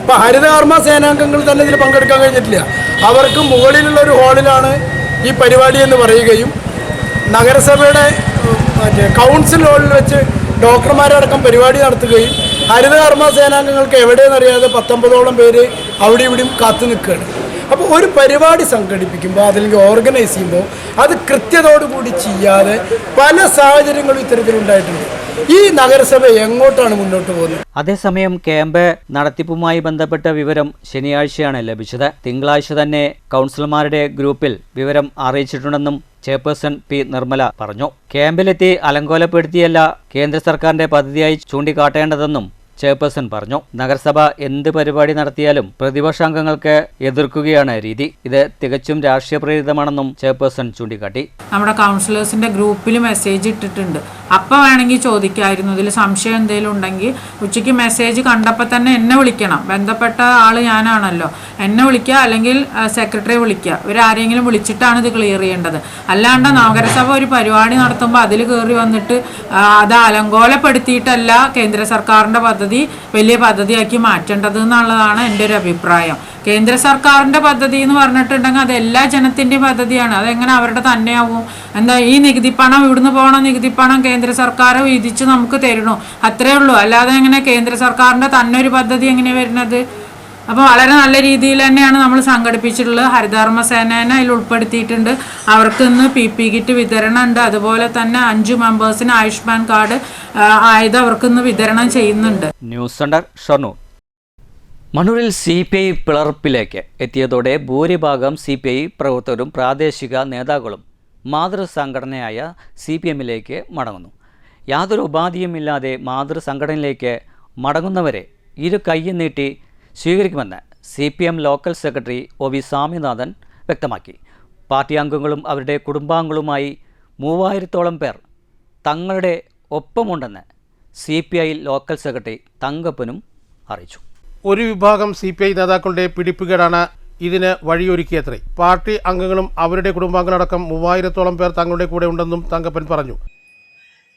S8: ഇപ്പോൾ ഹരിതകർമ്മ സേനാംഗങ്ങൾ തന്നെ ഇതിൽ പങ്കെടുക്കാൻ കഴിഞ്ഞിട്ടില്ല. അവർക്ക് മുകളിലുള്ള ഒരു ഹാളിലാണ് ഈ പരിപാടി എന്ന് പറയുകയും നഗരസഭയുടെ കൗൺസിൽ ഹാളിൽ വെച്ച് ഡോക്ടർമാരടക്കം പരിപാടി നടത്തുകയും ഹരിതകർമ്മ സേനാംഗങ്ങൾക്ക് എവിടെയെന്നറിയാതെ 19ഓളം പേര് അവിടെ ഇവിടെയും കാത്തു നിൽക്കുകയാണ്. അപ്പോൾ ഒരു പരിപാടി സംഘടിപ്പിക്കുമ്പോൾ അതിലേക്ക് ഓർഗനൈസ് ചെയ്യുമ്പോൾ അത് കൃത്യതയോടുകൂടി ചെയ്യാതെ പല സാഹചര്യങ്ങളും ഇത്തരത്തിലുണ്ടായിട്ടുണ്ട്. ഈ നഗരസഭ എങ്ങോട്ടാണ് മുന്നോട്ട് പോകുന്നത്?
S1: അതേസമയം ക്യാമ്പ് നടത്തിപ്പുമായി ബന്ധപ്പെട്ട വിവരം ശനിയാഴ്ചയാണ് ലഭിച്ചത്. തിങ്കളാഴ്ച തന്നെ കൗൺസിലർമാരുടെ ഗ്രൂപ്പിൽ വിവരം അറിയിച്ചിട്ടുണ്ടെന്നും ചെയർപേഴ്സൺ P നിർമ്മല പറഞ്ഞു. ക്യാമ്പിലെത്തി അലങ്കോലപ്പെടുത്തിയല്ല കേന്ദ്ര സർക്കാരിന്റെ പദ്ധതിയായി ചൂണ്ടിക്കാട്ടേണ്ടതെന്നും ചെയർപേഴ്സൺ പറഞ്ഞു. നഗരസഭ എന്ത് പരിപാടി നടത്തിയാലും പ്രതിപക്ഷാംഗങ്ങൾക്ക് എതിർക്കുകയാണ് രീതി. ഇത് തികച്ചും രാഷ്ട്രീയ പ്രേരിതമാണെന്നും ചെയർപേഴ്സൺ ചൂണ്ടിക്കാട്ടി.
S9: നമ്മുടെ കൗൺസിലേഴ്സിന്റെ ഗ്രൂപ്പിൽ മെസ്സേജ് ഇട്ടിട്ടുണ്ട്. അപ്പം വേണമെങ്കിൽ ചോദിക്കായിരുന്നു, ഇതിൽ സംശയം എന്തെങ്കിലും ഉണ്ടെങ്കിൽ ഉച്ചയ്ക്ക് മെസ്സേജ് കണ്ടപ്പോൾ തന്നെ എന്നെ വിളിക്കണം. ബന്ധപ്പെട്ട ആൾ ഞാനാണല്ലോ, എന്നെ വിളിക്കുക അല്ലെങ്കിൽ സെക്രട്ടറിയെ വിളിക്കുക. ഇവരാരെങ്കിലും വിളിച്ചിട്ടാണ് ഇത് ക്ലിയർ ചെയ്യേണ്ടത്. അല്ലാണ്ട് നഗരസഭ ഒരു പരിപാടി നടത്തുമ്പോൾ അതിൽ കയറി വന്നിട്ട് അത് അലങ്കോലപ്പെടുത്തിയിട്ടല്ല കേന്ദ്ര സർക്കാരിൻ്റെ പദ്ധതി വലിയ പദ്ധതിയാക്കി മാറ്റേണ്ടത് എന്നുള്ളതാണ് എൻ്റെ ഒരു അഭിപ്രായം. കേന്ദ്ര സർക്കാരിൻ്റെ പദ്ധതി എന്ന് പറഞ്ഞിട്ടുണ്ടെങ്കിൽ അത് എല്ലാ ജനത്തിൻ്റെയും പദ്ധതിയാണ്. അതെങ്ങനെ അവരുടെ തന്നെയാവും? എന്താ ഈ നികുതിപ്പണം ഇവിടുന്ന് പോകണ നികുതിപ്പണം കേന്ദ്ര സർക്കാർ വിധിച്ച് നമുക്ക് തരണോ? അത്രേ ഉള്ളൂ. അല്ലാതെ എങ്ങനെ കേന്ദ്ര സർക്കാരിൻ്റെ തന്നെ ഒരു പദ്ധതി എങ്ങനെയാണ് വരുന്നത്? അപ്പോൾ വളരെ നല്ല രീതിയിൽ തന്നെയാണ് നമ്മൾ സംഘടിപ്പിച്ചിട്ടുള്ളത്. ഹരിതകർമ്മ സേനേനെ അതിൽ ഉൾപ്പെടുത്തിയിട്ടുണ്ട്. അവർക്ക് ഇന്ന് PP കിറ്റ് വിതരണം ഉണ്ട്. അതുപോലെ തന്നെ 5 മെമ്പേഴ്സിന് ആയുഷ്മാൻ കാർഡ് ആയത് അവർക്ക് ഇന്ന് വിതരണം ചെയ്യുന്നുണ്ട്.
S1: News centre, Shoranur. മണ്ണൂരിൽ CPI പിളർപ്പിലേക്ക് എത്തിയതോടെ ഭൂരിഭാഗം CPI പ്രവർത്തകരും പ്രാദേശിക നേതാക്കളും മാതൃസംഘടനയായ CPMലേക്ക് മടങ്ങുന്നു. യാതൊരു ഉപാധിയുമില്ലാതെ മാതൃസംഘടനയിലേക്ക് മടങ്ങുന്നവരെ ഇരു കൈയും നീട്ടി സ്വീകരിക്കുമെന്ന് CPM local secretary OV Swaminathan വ്യക്തമാക്കി. പാർട്ടി അംഗങ്ങളും അവരുടെ കുടുംബാംഗങ്ങളുമായി 3000-ഓളം പേർ തങ്ങളുടെ ഒപ്പമുണ്ടെന്ന് CPI ലോക്കൽ സെക്രട്ടറി തങ്കപ്പനും അറിയിച്ചു.
S2: ഒരു വിഭാഗം CPI നേതാക്കളുടെ പിടിപ്പുകേടാണ് ഇതിന് വഴിയൊരുക്കിയത്രേ. പാർട്ടി അംഗങ്ങളും അവരുടെ കുടുംബാംഗങ്ങളടക്കം 3000-ഓളം പേർ തങ്ങളുടെ കൂടെ ഉണ്ടെന്നും തങ്കപ്പൻ പറഞ്ഞു.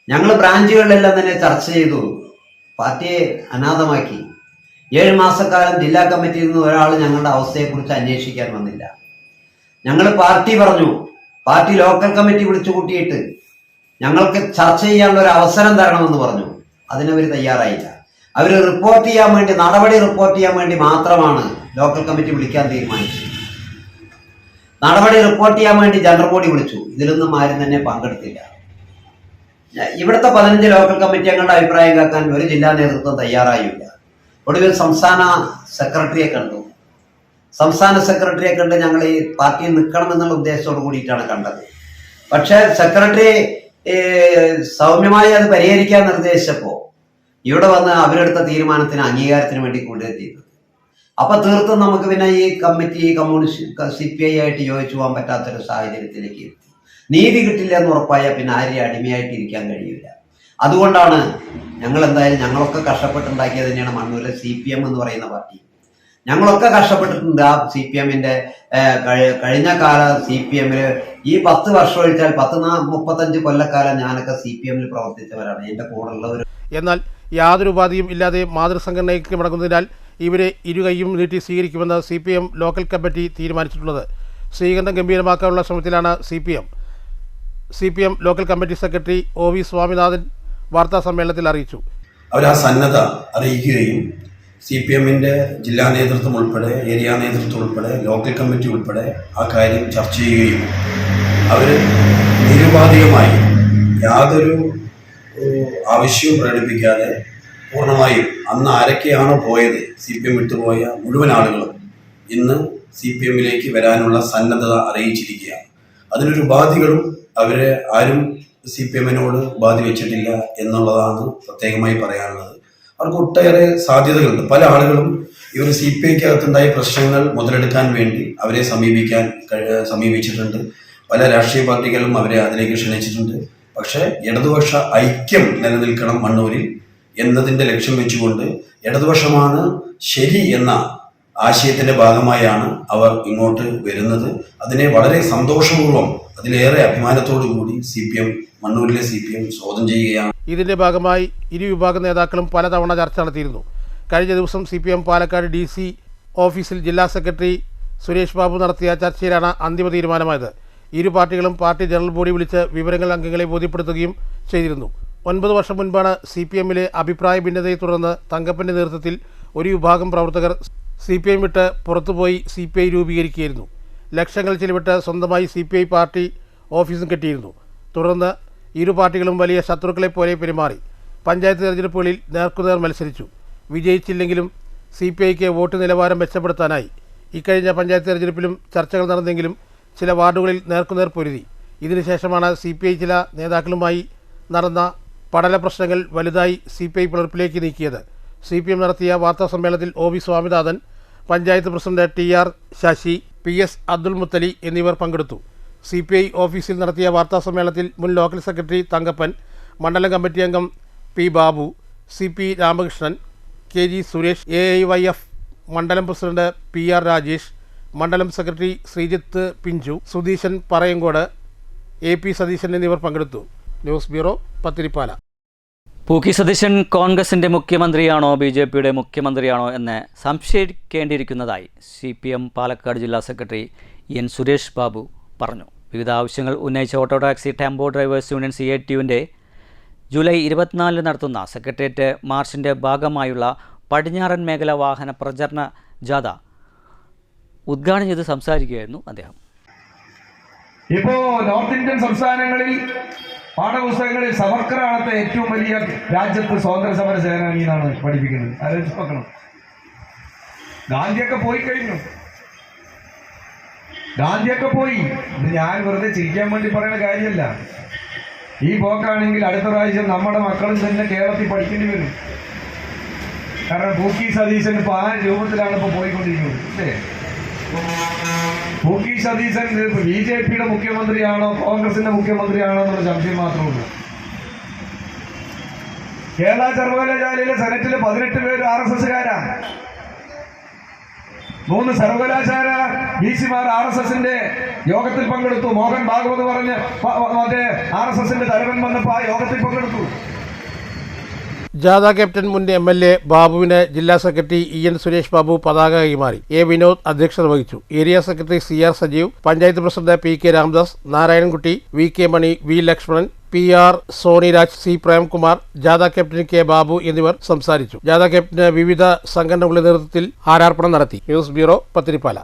S10: ഞങ്ങൾ ബ്രാഞ്ചുകളിലെല്ലാം തന്നെ ചർച്ച ചെയ്തു. പാർട്ടിയെ അനാഥമാക്കി. 7 മാസക്കാലം ജില്ലാ കമ്മിറ്റിയിൽ നിന്ന് ഒരാൾ ഞങ്ങളുടെ അവസ്ഥയെക്കുറിച്ച് അന്വേഷിക്കാൻ വന്നില്ല. ഞങ്ങൾ പാർട്ടി പറഞ്ഞു, പാർട്ടി ലോക്കൽ കമ്മിറ്റി വിളിച്ചു കൂട്ടിയിട്ട് ഞങ്ങൾക്ക് ചർച്ച ചെയ്യാനുള്ള ഒരു അവസരം തരണമെന്ന് പറഞ്ഞു. അതിനവർ തയ്യാറായില്ല. അവർ റിപ്പോർട്ട് ചെയ്യാൻ വേണ്ടി, നടപടി റിപ്പോർട്ട് ചെയ്യാൻ വേണ്ടി മാത്രമാണ് ലോക്കൽ കമ്മിറ്റി വിളിക്കാൻ തീരുമാനിച്ചത്. നടപടി റിപ്പോർട്ട് ചെയ്യാൻ വേണ്ടി ജനറൽ ബോഡി വിളിച്ചു. ഇതിലൊന്നും ആരും തന്നെ പങ്കെടുത്തില്ല. ഇവിടുത്തെ 15 ലോക്കൽ കമ്മിറ്റി അംഗങ്ങളുടെ അഭിപ്രായം കേൾക്കാൻ ഒരു ജില്ലാ നേതൃത്വം തയ്യാറായില്ല. ഒടുവിൽ സംസ്ഥാന സെക്രട്ടറിയെ കണ്ടു. സംസ്ഥാന സെക്രട്ടറിയെ കണ്ട് ഞങ്ങൾ ഈ പാർട്ടിയിൽ നിൽക്കണമെന്നുള്ള ഉദ്ദേശത്തോട് കൂടിയിട്ടാണ് കണ്ടത്. പക്ഷേ സെക്രട്ടറി സൗമ്യമായി അത് പരിഹരിക്കാൻ നിർദ്ദേശിച്ചപ്പോൾ ഇവിടെ വന്ന് അവരെടുത്ത തീരുമാനത്തിന് അംഗീകാരത്തിന് വേണ്ടി കൊണ്ടുവരുത്തിയത്. അപ്പൊ തീർത്തും നമുക്ക് പിന്നെ ഈ കമ്മിറ്റി കമ്മ്യൂണിസ്റ്റ് CPI ആയിട്ട് യോജിച്ചു പോകാൻ പറ്റാത്തൊരു സാഹചര്യത്തിലേക്ക് എത്തി. നീതി കിട്ടില്ല എന്ന് ഉറപ്പായാൽ പിന്നെ ആരെയും അടിമയായിട്ട് ഇരിക്കാൻ കഴിയില്ല. അതുകൊണ്ടാണ് ഞങ്ങൾ എന്തായാലും ഞങ്ങളൊക്കെ കഷ്ടപ്പെട്ടുണ്ടാക്കിയത് തന്നെയാണ് മണ്ണൂരിലെ CPM എന്ന് പറയുന്ന പാർട്ടി. ഞങ്ങളൊക്കെ കഷ്ടപ്പെട്ടിട്ടുണ്ട്. ആ CPMന്റെ കഴിഞ്ഞ കാല CPMല് ഈ 10 വർഷം ഒഴിച്ചാൽ 35 കൊല്ലക്കാലം ഞാനൊക്കെ CPMൽ പ്രവർത്തിച്ചവരാണ്. എൻ്റെ കൂടെ ഉള്ളവർ.
S2: എന്നാൽ യാതൊരു ഉപാധിയും ഇല്ലാതെ മാതൃസംഘടനയ്ക്ക് മടങ്ങുന്നതിനാൽ ഇവരെ ഇരുകൈയും നീട്ടി സ്വീകരിക്കുമെന്ന് CPM ലോക്കൽ കമ്മിറ്റി തീരുമാനിച്ചിട്ടുള്ളത്. സ്വീകരണം ഗംഭീരമാക്കാനുള്ള ശ്രമത്തിലാണ് CPM local committee secretary OV Swaminathan വാർത്താ സമ്മേളനത്തിൽ അറിയിച്ചു.
S11: അവർ ആ സന്നദ്ധ അറിയിക്കുകയും CPMന്റെ ജില്ലാ നേതൃത്വം ഉൾപ്പെടെ, ഏരിയ നേതൃത്വം ഉൾപ്പെടെ, ലോക്കൽ കമ്മിറ്റി ഉൾപ്പെടെ ആ കാര്യം ചർച്ച ചെയ്യുകയും അവർ നിരുപാധികമായി യാതൊരു ആവശ്യവും പ്രകടിപ്പിക്കാതെ പൂർണ്ണമായും അന്ന് ആരൊക്കെയാണോ പോയത്, CPM വിട്ടുപോയ മുഴുവൻ ആളുകളും ഇന്ന് CPMലേക്ക് വരാനുള്ള സന്നദ്ധത അറിയിച്ചിരിക്കുകയാണ്. അതിനൊരു ഉപാധികളും അവരെ ആരും CPMനോട് ഉപാധി വെച്ചിട്ടില്ല എന്നുള്ളതാണ് പ്രത്യേകമായി പറയാനുള്ളത്. അവർക്ക് ഒട്ടേറെ സാധ്യതകളുണ്ട്. പല ആളുകളും ഇവർ CPIക്കകത്തുണ്ടായ പ്രശ്നങ്ങൾ മുതലെടുക്കാൻ വേണ്ടി അവരെ സമീപിച്ചിട്ടുണ്ട്. പല രാഷ്ട്രീയ പാർട്ടികളും അവരെ അതിലേക്ക് ക്ഷണിച്ചിട്ടുണ്ട്. പക്ഷേ ഇടതുപക്ഷ ഐക്യം നിലനിൽക്കണം മണ്ണൂരിൽ എന്നതിൻ്റെ ലക്ഷ്യം വെച്ചുകൊണ്ട് ഇടതുപക്ഷമാണ് ശരി എന്ന ആശയത്തിന്റെ ഭാഗമായാണ് അവർ ഇങ്ങോട്ട് വരുന്നത്. അതിനെ വളരെ സന്തോഷപൂർവ്വം, അതിലേറെ അഭിമാനത്തോടു കൂടി മണ്ണൂരിലെ CPM സ്വാഗതം ചെയ്യുകയാണ്.
S2: ഇതിന്റെ ഭാഗമായി ഇരു വിഭാഗം നേതാക്കളും പലതവണ ചർച്ച നടത്തിയിരുന്നു. കഴിഞ്ഞ ദിവസം CPM പാലക്കാട് DC ഓഫീസിൽ ജില്ലാ സെക്രട്ടറി സുരേഷ് ബാബു നടത്തിയ ചർച്ചയിലാണ് അന്തിമ തീരുമാനമായത്. ഇരു പാർട്ടികളും പാർട്ടി ജനറൽ ബോഡി വിളിച്ച് വിവരങ്ങൾ അംഗങ്ങളെ ബോധ്യപ്പെടുത്തുകയും ചെയ്തിരുന്നു. 9 വർഷം മുൻപാണ് CPMലെ അഭിപ്രായ ഭിന്നതയെ തുടർന്ന് തങ്കപ്പന്റെ നേതൃത്വത്തിൽ ഒരു വിഭാഗം പ്രവർത്തകർ CPM വിട്ട് പുറത്തുപോയി CPI രൂപീകരിക്കുകയായിരുന്നു. ലക്ഷങ്ങൾ ചിലവിട്ട് സ്വന്തമായി CPI പാർട്ടി ഓഫീസും കെട്ടിയിരുന്നു. തുടർന്ന് ഇരു പാർട്ടികളും വലിയ ശത്രുക്കളെ പോലെ പെരുമാറി. പഞ്ചായത്ത് തെരഞ്ഞെടുപ്പുകളിൽ നേർക്കുനേർ മത്സരിച്ചു. വിജയിച്ചില്ലെങ്കിലും CPIക്ക് വോട്ട് നിലവാരം മെച്ചപ്പെടുത്താനായി. ഇക്കഴിഞ്ഞ പഞ്ചായത്ത് തെരഞ്ഞെടുപ്പിലും ചർച്ചകൾ നടന്നെങ്കിലും ചില വാർഡുകളിൽ നേർക്കുനേർ പൊരുതി. ഇതിനുശേഷമാണ് CPI ചില നേതാക്കളുമായി നടന്ന പടല പ്രശ്നങ്ങൾ വലുതായി CPI പിളർപ്പിലേക്ക് നീക്കിയത്. CPM നടത്തിയ വാർത്താ സമ്മേളനത്തിൽ OV Swaminathan, panchayat president TR Sasi, PS Abdul Muthali എന്നിവർ പങ്കെടുത്തു. CPI ഓഫീസിൽ നടത്തിയ വാർത്താ സമ്മേളനത്തിൽ മുൻ ലോക്കൽ സെക്രട്ടറി തങ്കപ്പൻ, മണ്ഡലം കമ്മിറ്റി അംഗം P Babu, CP Ramakrishnan, KG Suresh, AIYF മണ്ഡലം പ്രസിഡന്റ് PR രാജേഷ്, മണ്ഡലം സെക്രട്ടറി ശ്രീജിത്ത് പിഞ്ചു, സുധീശൻ പറയങ്കോട്, AP സതീശൻ എന്നിവർ പങ്കെടുത്തു. News bureau, Pathirippala.
S1: പൂക്കി സതീശൻ കോൺഗ്രസിൻ്റെ മുഖ്യമന്ത്രിയാണോ BJPയുടെ മുഖ്യമന്ത്രിയാണോ എന്ന് സംശയിക്കേണ്ടിയിരിക്കുന്നതായി CPM പാലക്കാട് ജില്ലാ സെക്രട്ടറി N സുരേഷ് ബാബു പറഞ്ഞു. വിവിധ ആവശ്യങ്ങൾ ഉന്നയിച്ച auto taxi tempo drivers union CITUവിൻ്റെ ജൂലൈ 24 നടത്തുന്ന സെക്രട്ടേറിയറ്റ് മാർച്ചിൻ്റെ ഭാഗമായുള്ള പടിഞ്ഞാറൻ മേഖല വാഹന പ്രചരണ ജാഥ ഉദ്ഘാടനം ചെയ്ത് സംസാരിക്കുകയായിരുന്നു അദ്ദേഹം.
S12: ഇപ്പോൾ നോർത്ത് ഇന്ത്യൻ സംസ്ഥാനങ്ങളിൽ പാഠപുസ്തകങ്ങളിൽ സവർക്കറാണത്തെ ഏറ്റവും വലിയ രാജ്യത്ത് സ്വാതന്ത്ര്യ സമര സേനാനി എന്നാണ് പഠിപ്പിക്കുന്നത്. ആലോചിച്ച് നോക്കണം. ഗാന്ധിയൊക്കെ പോയി കഴിഞ്ഞു. ഗാന്ധിയൊക്കെ പോയി. ഇത് ഞാൻ വെറുതെ ചിരിക്കാൻ വേണ്ടി പറയുന്ന കാര്യമല്ല. ഈ പോക്കാണെങ്കിൽ അടുത്ത പ്രാവശ്യം നമ്മുടെ മക്കളും തന്നെ കേരളത്തിൽ പഠിക്കേണ്ടി വരും. കാരണം പൂക്കി സതീശൻ ഇപ്പൊ ആ രൂപത്തിലാണ് ഇപ്പൊ പോയിക്കൊണ്ടിരിക്കുന്നത്. അല്ലേ? പൂക്കി സതീശൻ BJPയുടെ മുഖ്യമന്ത്രിയാണോ കോൺഗ്രസിന്റെ മുഖ്യമന്ത്രിയാണോ എന്നുള്ള സംശയം മാത്രമേ ഉള്ളൂ. കേരള സർവകലാശാലയിലെ സെനറ്റിലെ 18 പേര് RSSകാരാണ്. 3 സർവകലാശാല VC-മാർ RSSന്റെ യോഗത്തിൽ പങ്കെടുത്തു. മോഹൻ ഭാഗവത് പറഞ്ഞ് മറ്റേ RSSന്റെ തലവൻ വന്നപ്പോൾ ആ യോഗത്തിൽ പങ്കെടുത്തു.
S2: ജാഥ ക്യാപ്റ്റൻ മുൻ MLA ബാബുവിന് ജില്ലാ സെക്രട്ടറി EN സുരേഷ് ബാബു പതാക കൈമാറി. A വിനോദ് അധ്യക്ഷത വഹിച്ചു. Area secretary CR Sajeev, panchayat president PK Ramdas, Narayanankutty, VK മണി, V Lakshmanan, PR Soniraj, C Premkumar, ജാഥ ക്യാപ്റ്റൻ K ബാബു എന്നിവർ സംസാരിച്ചു. ജാഥ ക്യാപ്റ്റന് വിവിധ സംഘടനകളുടെ നേതൃത്വത്തിൽ ഹാരാർപ്പണം നടത്തി. News bureau, Pathiripala.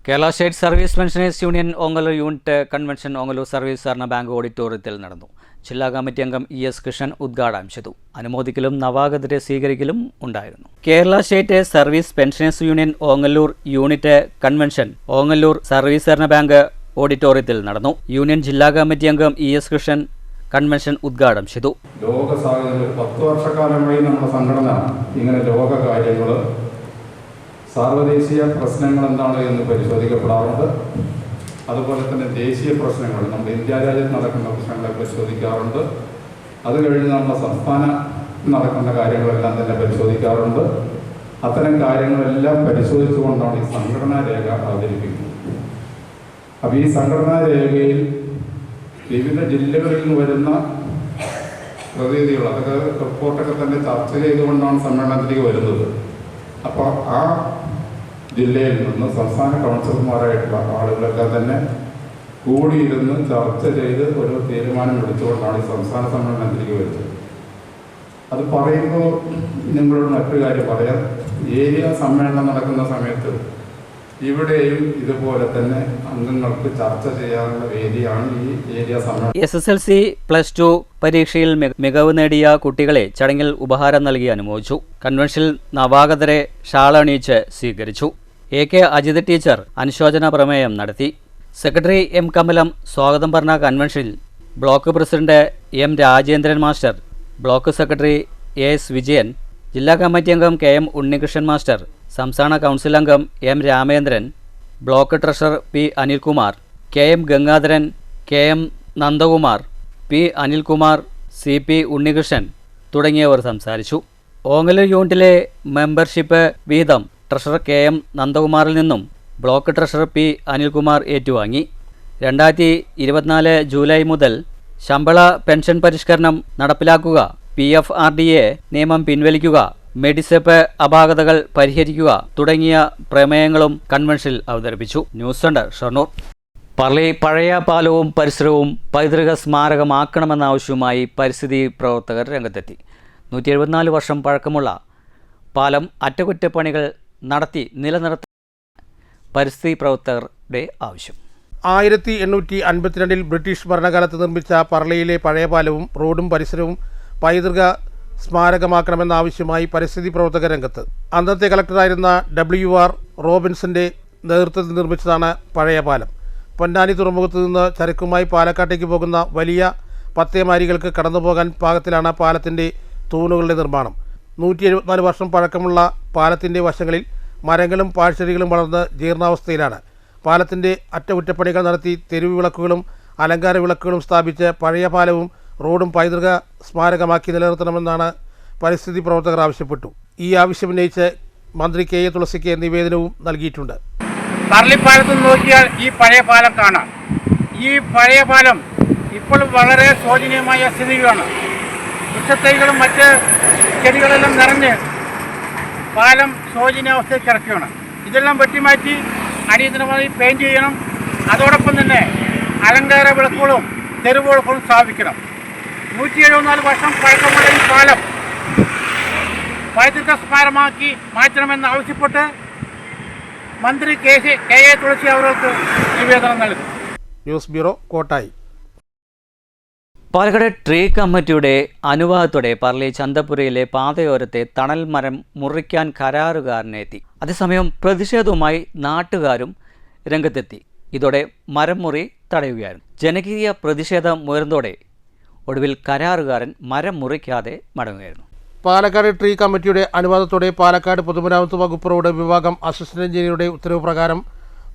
S1: Kerala state service pensioners union Ongallur unit convention Ongallur service സഹകരണ ബാങ്ക് ഓഡിറ്റോറിയത്തിൽ നടന്നു. ജില്ലാ കമ്മിറ്റി അംഗം ES കൃഷ്ണൻ ഉദ്ഘാടനം ചെയ്തു. അനുമോദിക്കലും നവാഗതരെ സ്വീകരിക്കലും ഉണ്ടായിരുന്നു. Kerala state service pensioners union Ongallur unit convention Ongallur service സഹകരണ ബാങ്ക് ഓഡിറ്റോറിയത്തിൽ നടന്നു. യൂണിയൻ ജില്ലാ കമ്മിറ്റി അംഗം ES കൃഷ്ണൻ കൺവെൻഷൻ ഉദ്ഘാടനം ചെയ്തു.
S13: ലോക സാഹചര്യം 10 വർഷക്കാലമായി നമ്മുടെ സംഘടന ഇങ്ങനെ ലോക കാര്യങ്ങൾ, സാർവദേശീയ പ്രശ്നങ്ങൾ എന്താണ് എന്ന് പരിശോധിക്കപ്പെടാറുണ്ട്. അതുപോലെ തന്നെ ദേശീയ പ്രശ്നങ്ങൾ, നമ്മുടെ ഇന്ത്യ രാജ്യത്ത് നടക്കുന്ന പ്രശ്നങ്ങളെ പരിശോധിക്കാറുണ്ട്. അത് കഴിഞ്ഞ് നമ്മുടെ സംസ്ഥാനം നടക്കുന്ന കാര്യങ്ങളെല്ലാം തന്നെ പരിശോധിക്കാറുണ്ട്. അത്തരം കാര്യങ്ങളെല്ലാം പരിശോധിച്ചുകൊണ്ടാണ് ഈ സംഘടനാ രേഖ അവതരിപ്പിക്കുന്നത്. അപ്പോൾ ഈ സംഘടനാ രേഖയിൽ വിവിധ ജില്ലകളിൽ നിന്ന് വരുന്ന പ്രതിനിധികൾ, അതൊക്കെ റിപ്പോർട്ടൊക്കെ തന്നെ ചർച്ച ചെയ്തുകൊണ്ടാണ് സമ്മേളനത്തിലേക്ക് വരുന്നത്. അപ്പോൾ ആ ജില്ലയിൽ നിന്ന് സംസ്ഥാന കൗൺസിലർമാരായിട്ടുള്ള ആളുകളൊക്കെ തന്നെ കൂടിയിരുന്ന് ചർച്ച ചെയ്ത് ഒരു തീരുമാനം എടുത്തുകൊണ്ടാണ് ഈ സംസ്ഥാന സമ്മേളനത്തിലേക്ക് വരുന്നത്. അത് പറയുമ്പോൾ നിങ്ങളോട് മറ്റൊരു കാര്യം പറയാം. ഏരിയ സമ്മേളനം നടക്കുന്ന സമയത്ത് ഇവിടെയും ഇതുപോലെ തന്നെ അംഗങ്ങൾക്ക് ചർച്ച ചെയ്യാനുള്ള വേദിയാണ് ഈ ഏരിയ സമ്മേളനം.
S1: SSLC +2 പരീക്ഷയിൽ മികവ് നേടിയ കുട്ടികളെ ചടങ്ങിൽ ഉപഹാരം നൽകി അനുമോദിച്ചു. കൺവെൻഷനിൽ നവാഗതരെ ഷാളണിയിച്ച് സ്വീകരിച്ചു. AK അജിത് ടീച്ചർ അനുശോചന പ്രമേയം നടത്തി. സെക്രട്ടറി M കമലം സ്വാഗതം പറഞ്ഞ കൺവെൻഷനിൽ block president M Rajendran master, block secretary AS Vijayan, ജില്ലാ കമ്മിറ്റി അംഗം KM ഉണ്ണികൃഷ്ണൻ മാസ്റ്റർ, സംസ്ഥാന കൗൺസിൽ അംഗം M Ramendran, block treasurer P Anilkumar, KM Gangadharan, KM Nandakumar, P Anilkumar, CP Unnikrishnan തുടങ്ങിയവർ സംസാരിച്ചു. ഓങ്ങല്ലൂർ യൂണിറ്റിലെ മെമ്പർഷിപ്പ് വിഹിതം ട്രഷറർ KM നന്ദകുമാറിൽ നിന്നും ബ്ലോക്ക് ട്രഷറർ P അനിൽകുമാർ ഏറ്റുവാങ്ങി. 2024 ജൂലൈ മുതൽ ശമ്പള പെൻഷൻ പരിഷ്കരണം നടപ്പിലാക്കുക, PFRDA നിയമം പിൻവലിക്കുക, മെഡിസെപ്പ് അപാകതകൾ പരിഹരിക്കുക തുടങ്ങിയ പ്രമേയങ്ങളും കൺവെൻഷനിൽ അവതരിപ്പിച്ചു. News centre, Shoranur. പള്ളി പഴയ പാലവും പരിസരവും പൈതൃക സ്മാരകമാക്കണമെന്ന ആവശ്യവുമായി പരിസ്ഥിതി പ്രവർത്തകർ രംഗത്തെത്തി. 174 വർഷം പഴക്കമുള്ള പാലം അറ്റകുറ്റപ്പണികൾ നടത്തി നിലനിർത്താൻ പരിസ്ഥിതി പ്രവർത്തകരുടെ ആവശ്യം.
S2: 1852 ബ്രിട്ടീഷ് ഭരണകാലത്ത് നിർമ്മിച്ച പറളിയിലെ പഴയ പാലവും റോഡും പരിസരവും പൈതൃക സ്മാരകമാക്കണമെന്ന ആവശ്യമായി പരിസ്ഥിതി പ്രവർത്തക രംഗത്ത്. അന്നത്തെ കളക്ടറായിരുന്ന WR റോബിൻസിൻ്റെ നേതൃത്വത്തിൽ നിർമ്മിച്ചതാണ് പഴയ പാലം. പൊന്നാനി തുറമുഖത്ത് നിന്ന് ചരക്കുമായി പാലക്കാട്ടേക്ക് പോകുന്ന വലിയ പത്തേമാരികൾക്ക് കടന്നുപോകാൻ പാകത്തിലാണ് പാലത്തിൻ്റെ തൂണുകളുടെ നിർമ്മാണം. 174 വർഷം പഴക്കമുള്ള പാലത്തിൻ്റെ വശങ്ങളിൽ മരങ്ങളും പാഴ്ചെടികളും വളർന്ന് ജീർണാവസ്ഥയിലാണ്. പാലത്തിൻ്റെ അറ്റകുറ്റപ്പണികൾ നടത്തി തെരുവ് വിളക്കുകളും അലങ്കാര വിളക്കുകളും സ്ഥാപിച്ച് പഴയ പാലവും റോഡും പൈതൃക സ്മാരകമാക്കി നിലനിർത്തണമെന്നാണ് പരിസ്ഥിതി പ്രവർത്തകർ ആവശ്യപ്പെട്ടു. ഈ ആവശ്യമുന്നയിച്ച് മന്ത്രി KA തുളസിക്ക് നിവേദനവും നൽകിയിട്ടുണ്ട്.
S14: പറളിപ്പാലത്ത് നോക്കിയാൽ ഈ പഴയ പാലം കാണാം. ഈ പഴയ പാലം ഇപ്പോൾ വളരെ ശോചനീയമായ സ്ഥിതിയിലാണ്. വൃക്ഷത്തൈകളും മറ്റ് ചെടികളെല്ലാം നിറഞ്ഞ് പാലം ശോചനീയാവസ്ഥയിൽ കിടക്കുകയാണ്. ഇതെല്ലാം വെട്ടിമാറ്റി അടിയന്തരമായി പെയിൻറ്റ് ചെയ്യണം. അതോടൊപ്പം തന്നെ അലങ്കാര വിളക്കുകളും തെരുവ് വിളക്കുകളും സ്ഥാപിക്കണം. 174 വർഷം പഴക്കമുള്ള ഈ പാലം പൈതൃക സ്മാരകമാക്കി മാറ്റണമെന്ന് ആവശ്യപ്പെട്ട് മന്ത്രി KA തുളസി അവർക്ക് നിവേദനം നൽകി.
S2: News bureau, Kottayi.
S1: Palakkad tree കമ്മിറ്റിയുടെ അനുവാദത്തോടെ പറളി ചന്തപുരയിലെ പാതയോരത്തെ തണൽ മരം മുറിക്കാൻ കരാറുകാരനെത്തി. അതേസമയം പ്രതിഷേധവുമായി നാട്ടുകാരും രംഗത്തെത്തി. ഇതോടെ മരം മുറി തടയുകയായിരുന്നു. ജനകീയ പ്രതിഷേധം ഉയർന്നതോടെ ഒടുവിൽ കരാറുകാരൻ മരം മുറിക്കാതെ മടങ്ങുകയായിരുന്നു.
S2: പാലക്കാട് ട്രീ കമ്മിറ്റിയുടെ അനുവാദത്തോടെ പാലക്കാട് പൊതുമരാമത്ത് വകുപ്പ് റോഡ് വിഭാഗം അസിസ്റ്റന്റ് എഞ്ചിനീയറുടെ ഉത്തരവ് പ്രകാരം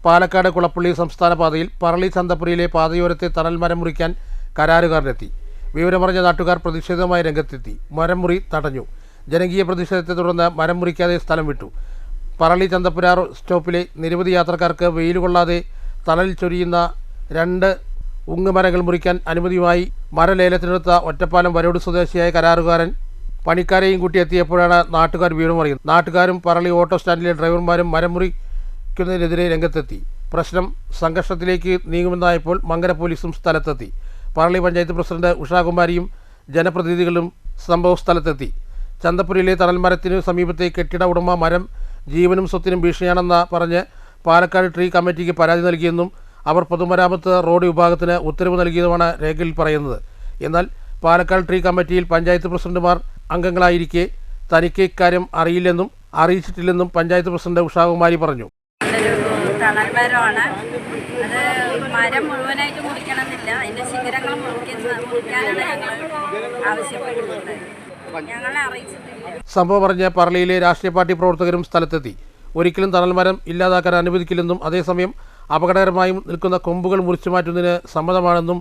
S2: പാലക്കാട് കുളപ്പള്ളി സംസ്ഥാന പാതയിൽ പറളി ചന്തപ്പുരയിലെ പാതയോരത്തെ തണൽ മരം മുറിക്കാൻ കരാറുകാരനെത്തി. വിവരമറിഞ്ഞ നാട്ടുകാർ പ്രതിഷേധവുമായി രംഗത്തെത്തി. മരം മുറി തടഞ്ഞു. ജനകീയ പ്രതിഷേധത്തെ തുടർന്ന് മരം മുറിക്കാതെ സ്ഥലം വിട്ടു. പറളി ചന്തപ്പുര സ്റ്റോപ്പിലെ നിരവധി യാത്രക്കാർക്ക് വെയിൽ കൊള്ളാതെ തണൽ ചൊരിയുന്ന 2 ഉങ്ങുമരങ്ങൾ മുറിക്കാൻ അനുമതിയുമായി മരലേലത്തിനെടുത്ത ഒറ്റപ്പാലം വരോട് സ്വദേശിയായ കരാറുകാരൻ പണിക്കാരെയും കൂട്ടി എത്തിയപ്പോഴാണ് നാട്ടുകാർ വീടുമറിയുന്നത്. നാട്ടുകാരും പറളി ഓട്ടോ സ്റ്റാൻഡിലെ ഡ്രൈവർമാരും മരം മുറിക്കുന്നതിനെതിരെ രംഗത്തെത്തി. പ്രശ്നം സംഘർഷത്തിലേക്ക് നീങ്ങുമെന്നായപ്പോൾ മങ്കര പോലീസും സ്ഥലത്തെത്തി. പറളി പഞ്ചായത്ത് പ്രസിഡന്റ് ഉഷാകുമാരിയും ജനപ്രതിനിധികളും സംഭവസ്ഥലത്തെത്തി. ചന്തപ്പുരയിലെ തണൽ മരത്തിനു സമീപത്തെ കെട്ടിട ഉടമ മരം ജീവനും സ്വത്തിനും ഭീഷണിയാണെന്ന് പറഞ്ഞ് പാലക്കാട് ട്രീ കമ്മിറ്റിക്ക് പരാതി നൽകിയെന്നും അവർ പൊതുമരാമത്ത് റോഡ് വിഭാഗത്തിന് ഉത്തരവ് നൽകിയതുമാണ് രേഖയിൽ പറയുന്നത്. എന്നാൽ പാലക്കാട് ട്രീ കമ്മിറ്റിയിൽ പഞ്ചായത്ത് പ്രസിഡന്റുമാർ അംഗങ്ങളായിരിക്കെ തനിക്ക് ഇക്കാര്യം അറിയിച്ചിട്ടില്ലെന്നും പഞ്ചായത്ത് പ്രസിഡന്റ് ഉഷാകുമാരി പറഞ്ഞു.
S15: തണൽ മരമാണ്. അത് മരം മുഴുവനായിട്ട് മുറിക്കണമെന്നില്ല, അതിൻ്റെ ശിഖരങ്ങൾ മുറിക്കാനാണ് ഞങ്ങൾ ആവശ്യപ്പെടുന്നത്. ഞങ്ങളെ അറിയിച്ചിട്ടില്ല.
S2: സംഭവം പറഞ്ഞ് പറളിയിലെ രാഷ്ട്രീയ പാർട്ടി പ്രവർത്തകരും സ്ഥലത്തെത്തി. ഒരിക്കലും തണൽ മരം ഇല്ലാതാക്കാൻ അനുവദിക്കില്ലെന്നും അതേസമയം അപകടകരമായും നിൽക്കുന്ന കൊമ്പുകൾ മുറിച്ചു മാറ്റുന്നതിന് സമ്മതമാണെന്നും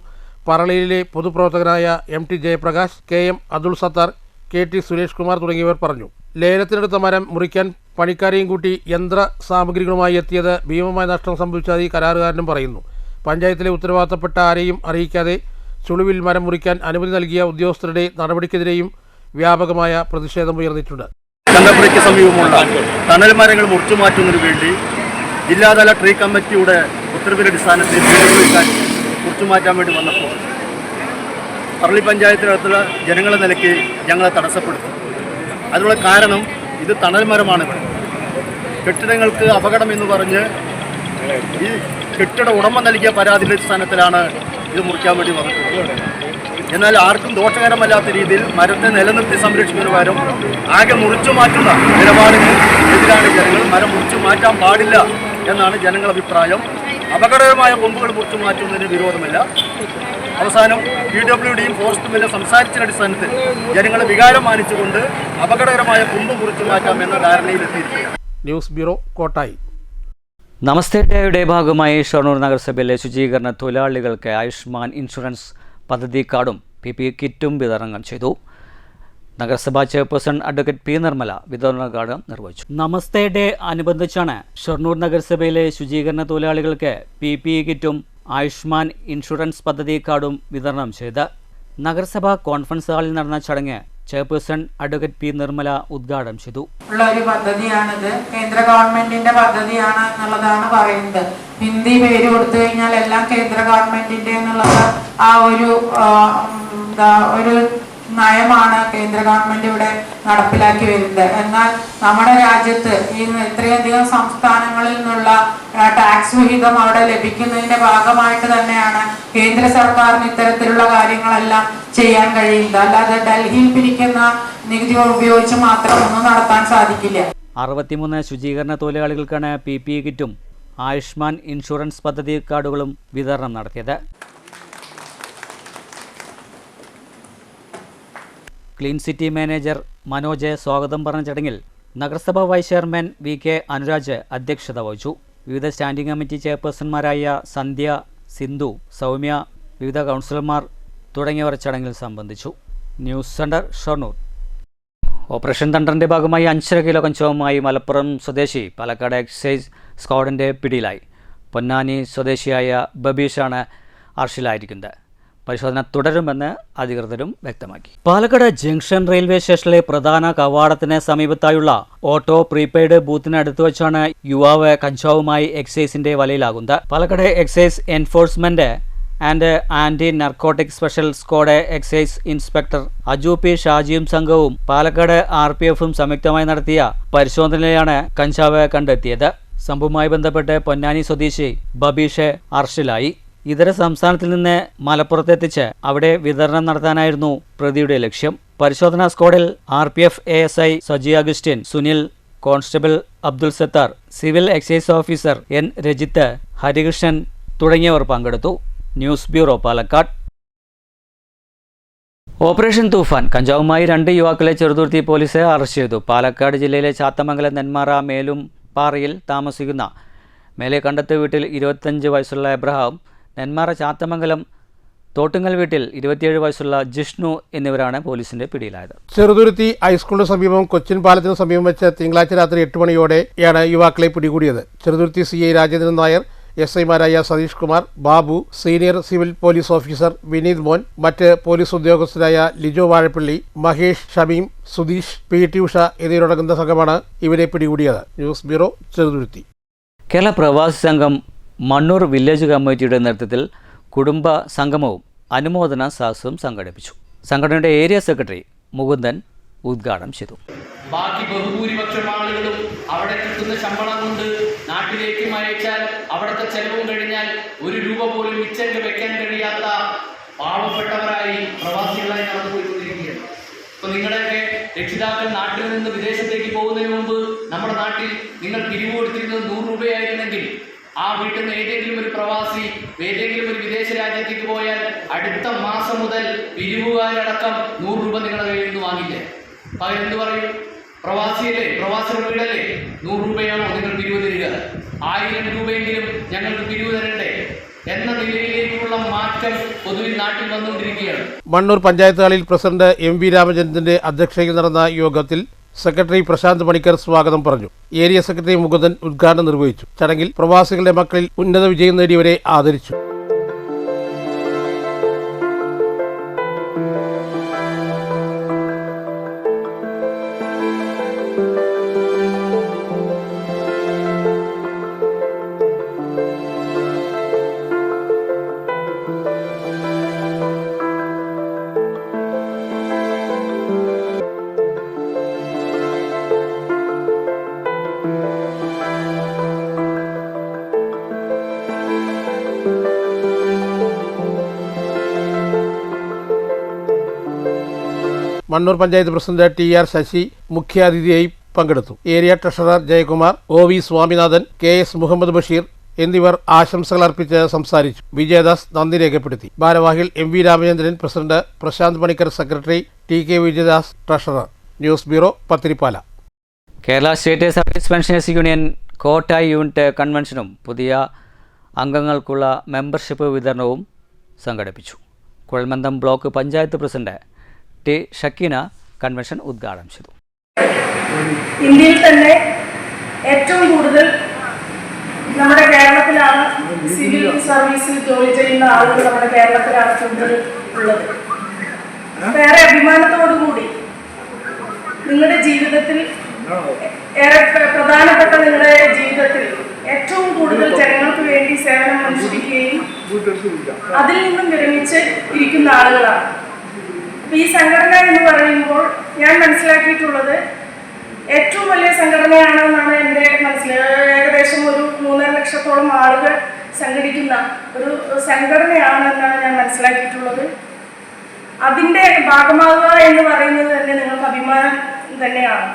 S2: പറളിയിലെ പൊതുപ്രവർത്തകരായ MT Jayaprakash, KM Abdul Sattar, KT Suresh Kumar തുടങ്ങിയവർ പറഞ്ഞു. ലേലത്തിനെടുത്ത മരം മുറിക്കാൻ പണിക്കാരെയും കൂട്ടി യന്ത്ര സാമഗ്രികളുമായി എത്തിയത് ഭീമമായ നഷ്ടം സംഭവിച്ചതായി കരാറുകാരനും പറയുന്നു. പഞ്ചായത്തിലെ ഉത്തരവാദിത്തപ്പെട്ട ആരെയും അറിയിക്കാതെ ചുളിവിൽ മരം മുറിക്കാൻ അനുമതി നൽകിയ ഉദ്യോഗസ്ഥരുടെ നടപടിക്കെതിരെയും വ്യാപകമായ പ്രതിഷേധമുയർന്നിട്ടുണ്ട്.
S16: ചന്തപ്പുരയ്ക്ക് സമീപമുള്ള തണൽ മരങ്ങൾ മുറിച്ചു മാറ്റുന്നതിന് വേണ്ടി ജില്ലാതല ട്രീ കമ്മിറ്റിയുടെ ഉത്തരവിന്റെ അടിസ്ഥാനത്തിൽ മുറിച്ചു മാറ്റാൻ വേണ്ടി വന്നപ്പോൾ പറളി പഞ്ചായത്തിനകത്തുള്ള ജനങ്ങളെ നിലയ്ക്ക് ഞങ്ങളെ തടസ്സപ്പെടുത്തി. അതിനുള്ള കാരണം ഇത് തണൽ മരമാണ്. കെട്ടിടങ്ങൾക്ക് അപകടം എന്ന് പറഞ്ഞ് ഈ കെട്ടിട ഉടമ നൽകിയ പരാതിയുടെ അടിസ്ഥാനത്തിലാണ് ഇത് മുറിക്കാൻ വേണ്ടി വന്നത്. എന്നാൽ ആർക്കും ദോഷകരമല്ലാത്ത രീതിയിൽ മരത്തെ നിലനിർത്തി സംരക്ഷിക്കുന്ന പകരം ആകെ മുറിച്ചു മാറ്റുന്ന നിലപാടിന് എതിരാണ് ജനങ്ങൾ. മരം മുറിച്ചു മാറ്റാൻ പാടില്ല എന്നാണ് ജനങ്ങളുടെ അഭിപ്രായം. അപകടകരമായ കൊമ്പുകൾ മുറിച്ചു മാറ്റുന്നതിന് വിരോധമില്ല. അവസാനം PWDയും ഫോറസ്റ്റുമെല്ലാം സംസാരിച്ചതിന്റെ അടിസ്ഥാനത്തിൽ ജനങ്ങളെ വികാരം മാനിച്ചുകൊണ്ട് അപകടകരമായ കൊമ്പ് മുറിച്ചു മാറ്റാം എന്ന ധാരണയിലെത്തിയിരിക്കുകയാണ്.
S2: News bureau, Kottayi.
S1: നമസ്തേ ഡേയുടെ ഭാഗമായി ഷൊർണൂർ നഗരസഭയിലെ ശുചീകരണ തൊഴിലാളികൾക്ക് ആയുഷ്മാൻ ഇൻഷുറൻസ് പദ്ധതി കാർഡും PPE കിറ്റും വിതരണം ചെയ്തു. നഗരസഭാ ചെയർപേഴ്സൺ അഡ്വക്കേറ്റ് P. നിർമ്മല വിതരണോദ്ഘാടനം നിർവഹിച്ചു. നമസ്തേ ഡേ അനുബന്ധിച്ചാണ് ഷൊർണൂർ നഗരസഭയിലെ ശുചീകരണ തൊഴിലാളികൾക്ക് PPE കിറ്റും ആയുഷ്മാൻ ഇൻഷുറൻസ് പദ്ധതി കാർഡും വിതരണം ചെയ്ത് നഗരസഭാ കോൺഫറൻസ് ഹാളിൽ നടന്ന ചടങ്ങ് ചെയർപേഴ്സൺ അഡ്വക്കേറ്റ് P. നിർമ്മല ഉദ്ഘാടനം ചെയ്തു.
S9: ഉള്ള ഒരു പദ്ധതിയാണിത്. കേന്ദ്ര ഗവൺമെന്റിന്റെ പദ്ധതിയാണ് എന്നുള്ളതാണ് പറയുന്നത്. ഹിന്ദി പേര് കൊടുത്തു കഴിഞ്ഞാൽ എല്ലാം കേന്ദ്ര ഗവൺമെന്റിന്റെ എന്നുള്ളത് ആ ഒരു നയമാണ് കേന്ദ്ര ഗവൺമെന്റ് ഇവിടെ നടപ്പിലാക്കി വരുന്നത്. എന്നാൽ നമ്മുടെ രാജ്യത്ത് ഈ ഇത്രയധികം സംസ്ഥാനങ്ങളിൽ നിന്നുള്ള ടാക്സ് വിഹിതം അവിടെ ലഭിക്കുന്നതിന്റെ ഭാഗമായിട്ട് തന്നെയാണ് കേന്ദ്ര സർക്കാരിന് ഇത്തരത്തിലുള്ള കാര്യങ്ങളെല്ലാം ചെയ്യാൻ കഴിയുന്നത്. അല്ലാതെ ഡൽഹിയിൽ പിരിക്കുന്ന നികുതി ഉപയോഗിച്ച് മാത്രം ഒന്നും നടത്താൻ സാധിക്കില്ല.
S1: 63 ശുചീകരണ തൊഴിലാളികൾക്കാണ് PPE കിറ്റും ആയുഷ്മാൻ ഇൻഷുറൻസ് പദ്ധതി കാർഡുകളും വിതരണം നടത്തിയത്. ക്ലീൻ സിറ്റി മാനേജർ മനോജ് സ്വാഗതം പറഞ്ഞ ചടങ്ങിൽ നഗരസഭാ വൈസ് ചെയർമാൻ VK അനുരാജ് അധ്യക്ഷത വഹിച്ചു. വിവിധ സ്റ്റാൻഡിംഗ് കമ്മിറ്റി ചെയർപേഴ്സൺമാരായ സന്ധ്യ, സിന്ധു, സൗമ്യ, വിവിധ കൗൺസിലർമാർ തുടങ്ങിയവർ ചടങ്ങിൽ സംബന്ധിച്ചു. News centre, Shoranur. ഓപ്പറേഷൻ തണ്ടറിൻ്റെ ഭാഗമായി 5.5 കിലോ കഞ്ചാവുമായി മലപ്പുറം സ്വദേശി പാലക്കാട് എക്സൈസ് സ്ക്വാഡിൻ്റെ പിടിയിലായി. പൊന്നാനി സ്വദേശിയായ ബബീഷാണ് അറസ്റ്റിലായിരിക്കുന്നത്. പരിശോധന തുടരുമെന്ന് അധികൃതരും വ്യക്തമാക്കി. പാലക്കാട് ജംഗ്ഷൻ റെയിൽവേ സ്റ്റേഷനിലെ പ്രധാന കവാടത്തിന് സമീപത്തായുള്ള ഓട്ടോ പ്രീപെയ്ഡ് ബൂത്തിനടുത്ത് വെച്ചാണ് യുവാവ് കഞ്ചാവുമായി എക്സൈസിന്റെ വലയിലാകുന്നത്. Palakkad excise enforcement and anti narcotic special squad excise inspector Aju P. ഷാജിയും സംഘവും പാലക്കാട് RPFും സംയുക്തമായി നടത്തിയ പരിശോധനയിലാണ് കഞ്ചാവ് കണ്ടെത്തിയത്. സംഭവവുമായി ബന്ധപ്പെട്ട് പൊന്നാനി സ്വദേശി ബബീഷ് അറസ്റ്റിലായി. ഇതര സംസ്ഥാനത്തിൽ നിന്ന് മലപ്പുറത്തെത്തിച്ച് അവിടെ വിതരണം നടത്താനായിരുന്നു പ്രതിയുടെ ലക്ഷ്യം. പരിശോധനാ സ്ക്വാഡിൽ RPF ASI Saji Augustine, Sunil, constable Abdul Sathar, civil excise officer N Rajith, Harikrishnan തുടങ്ങിയവർ പങ്കെടുത്തു. News bureau, Palakkad. Operation Toofan കഞ്ചാവുമായി 2 യുവാക്കളെ ചെറുതുരുത്തി പോലീസ് അറസ്റ്റ് ചെയ്തു. പാലക്കാട് ജില്ലയിലെ ചാത്തമംഗലം നെന്മാറ മേലും പാറയിൽ താമസിക്കുന്ന മേലെ കണ്ടത്ത് വീട്ടിൽ 25 വയസ്സുള്ള എബ്രഹാം, നെന്മാറ ചാത്തമംഗലം തോട്ടുങ്ങൽ വീട്ടിൽ 27 വയസ്സുള്ള ജിഷ്ണു എന്നിവരാണ് പോലീസിന്റെ പിടിയിലായത്.
S2: ചെറുതുരുത്തി ഹൈസ്കൂളിന് സമീപം കൊച്ചിൻ പാലത്തിന് സമീപം വെച്ച് തിങ്കളാഴ്ച രാത്രി 8 മണിയോടെയാണ് യുവാക്കളെ പിടികൂടിയത്. ചെറുതുരുത്തി CI രാജേന്ദ്രൻ നായർ, SIമാരായ Satheesh Kumar, Babu, senior civil police officer Vineeth Mon, മറ്റ് പോലീസ് ഉദ്യോഗസ്ഥരായ ലിജോ വാഴപ്പള്ളി, മഹേഷ്, ഷമീം, സുധീഷ്, PT ഉഷ എന്നിവരടങ്ങുന്ന സംഘമാണ് ഇവരെ പിടികൂടിയത്. News bureau, Cheruthuruthy.
S1: കേരള പ്രവാസി സംഘം മണ്ണൂർ വില്ലേജ് കമ്മിറ്റിയുടെ നേതൃത്വത്തിൽ കുടുംബ സംഗമവും അനുമോദന സദസ്സും സംഘടിപ്പിച്ചു. സംഘടനയുടെ ഏരിയ സെക്രട്ടറി മുകുന്ദൻ ഉദ്ഘാടനം ചെയ്തു.
S17: ബാക്കി ബഹുഭൂരിപക്ഷം ആളുകളും അവിടെ കിട്ടുന്ന ശമ്പളം കൊണ്ട് നാട്ടിലേക്ക് അയച്ചാൽ അവിടുത്തെ ചെലവും കഴിഞ്ഞാൽ 1 രൂപ പോലും മിച്ചം വെക്കാൻ കഴിയാത്ത പാവപ്പെട്ടവരായി പ്രവാസികളായി നടന്നുപോയിക്കൊണ്ടിരിക്കുകയാണ്. ഇപ്പൊ നിങ്ങളുടെയൊക്കെ രക്ഷിതാക്കൾ നാട്ടിൽ നിന്ന് വിദേശത്തേക്ക് പോകുന്നതിന് മുമ്പ് നമ്മുടെ നാട്ടിൽ നിങ്ങൾ പിരിവ് കൊടുത്തിരുന്നത് 100 രൂപയായിരുന്നെങ്കിൽ ആ വീട്ടിൽ നിന്ന് ഏതെങ്കിലും ഒരു പ്രവാസി ഏതെങ്കിലും ഒരു വിദേശ രാജ്യത്തേക്ക് പോയാൽ അടുത്ത മാസം മുതൽ പിരിവുകാരടക്കം 100 രൂപ നിങ്ങളുടെ കയ്യിൽ നിന്ന് വാങ്ങില്ലേ? അവരെന്ത് പറയും? പ്രവാസിയല്ലേ, പ്രവാസികളുടെ വീടല്ലേ, 100 രൂപയാണോ നിങ്ങൾ പിരിവ് തരിക? 1000 രൂപയെങ്കിലും ഞങ്ങൾക്ക് പിരിവ് തരണ്ടേ എന്ന നിലയിലേക്കുള്ള മാറ്റം പൊതുവിൽ നാട്ടിൽ വന്നുകൊണ്ടിരിക്കുകയാണ്.
S2: മണ്ണൂർ പഞ്ചായത്ത് ഹാളിൽ പ്രസിഡന്റ് MV രാമചന്ദ്രന്റെ അധ്യക്ഷതയിൽ നടന്ന യോഗത്തിൽ സെക്രട്ടറി പ്രശാന്ത് പണിക്കർ സ്വാഗതം പറഞ്ഞു. ഏരിയ സെക്രട്ടറി മുകുന്ദൻ ഉദ്ഘാടനം നിർവഹിച്ചു. ചടങ്ങിൽ പ്രവാസികളുടെ മക്കളിൽ ഉന്നത വിജയം നേടിയവരെ ആദരിച്ചു. മണ്ണൂർ പഞ്ചായത്ത് പ്രസിഡന്റ് TR ശശി മുഖ്യാതിഥിയായി പങ്കെടുത്തു. Area treasurer Jayakumar, OV Swaminathan, KS Muhammad Basheer എന്നിവർ ആശംസകൾ അർപ്പിച്ച് സംസാരിച്ചു. വിജയദാസ് നന്ദി രേഖപ്പെടുത്തി. ഭാരവാഹികൾ MV Ramachandran president, Prashanth Panicker secretary, TK Vijayadas treasurer. News bureau, Pathiripala.
S1: Kerala state service pensioners union Kottayi unit കൺവെൻഷനും പുതിയ അംഗങ്ങൾക്കുള്ള മെമ്പർഷിപ്പ് വിതരണവും സംഘടിപ്പിച്ചു. കുഴൽമന്ദം block panchayat president T Shakeena convention ഉദ്ഘാടനം ചെയ്തു.
S18: ഇന്ത്യയിൽ തന്നെ ഏറ്റവും കൂടുതൽ നമ്മുടെ കേരളത്തിലാണ് സിവിൽ സർവീസിൽ ജോലി ചെയ്യുന്ന ആളുകൾ നമ്മുടെ കേരളത്തിലാണ് കൂടുതൽ ഉള്ളത്. വേറെ അഭിമാനത്തോടുകൂടി നിങ്ങളുടെ ജീവിതത്തിൽ ഏറെ പ്രധാനപ്പെട്ട നിങ്ങളുടെ ജീവിതത്തിൽ ഏറ്റവും കൂടുതൽ ജനങ്ങൾക്ക് വേണ്ടി സേവനം അനുഷ്ഠിക്കുകയും അതിൽ നിന്നും വിരമിച്ച് ഇരിക്കുന്ന ആളുകളാണ്. ഈ സംഘടന എന്ന് പറയുമ്പോൾ ഞാൻ മനസ്സിലാക്കിയിട്ടുള്ളത് ഏറ്റവും വലിയ സംഘടനയാണെന്നാണ് എൻ്റെ മനസ്സിൽ. ഏകദേശം ഒരു 3.5 ലക്ഷത്തോളം ആളുകൾ സംഘടിക്കുന്ന ഒരു സംഘടനയാണെന്നാണ് ഞാൻ മനസ്സിലാക്കിയിട്ടുള്ളത്. അതിൻ്റെ ഭാഗമാകുക എന്ന് പറയുന്നത് തന്നെ നിങ്ങൾക്ക് അഭിമാനം തന്നെയാണ്.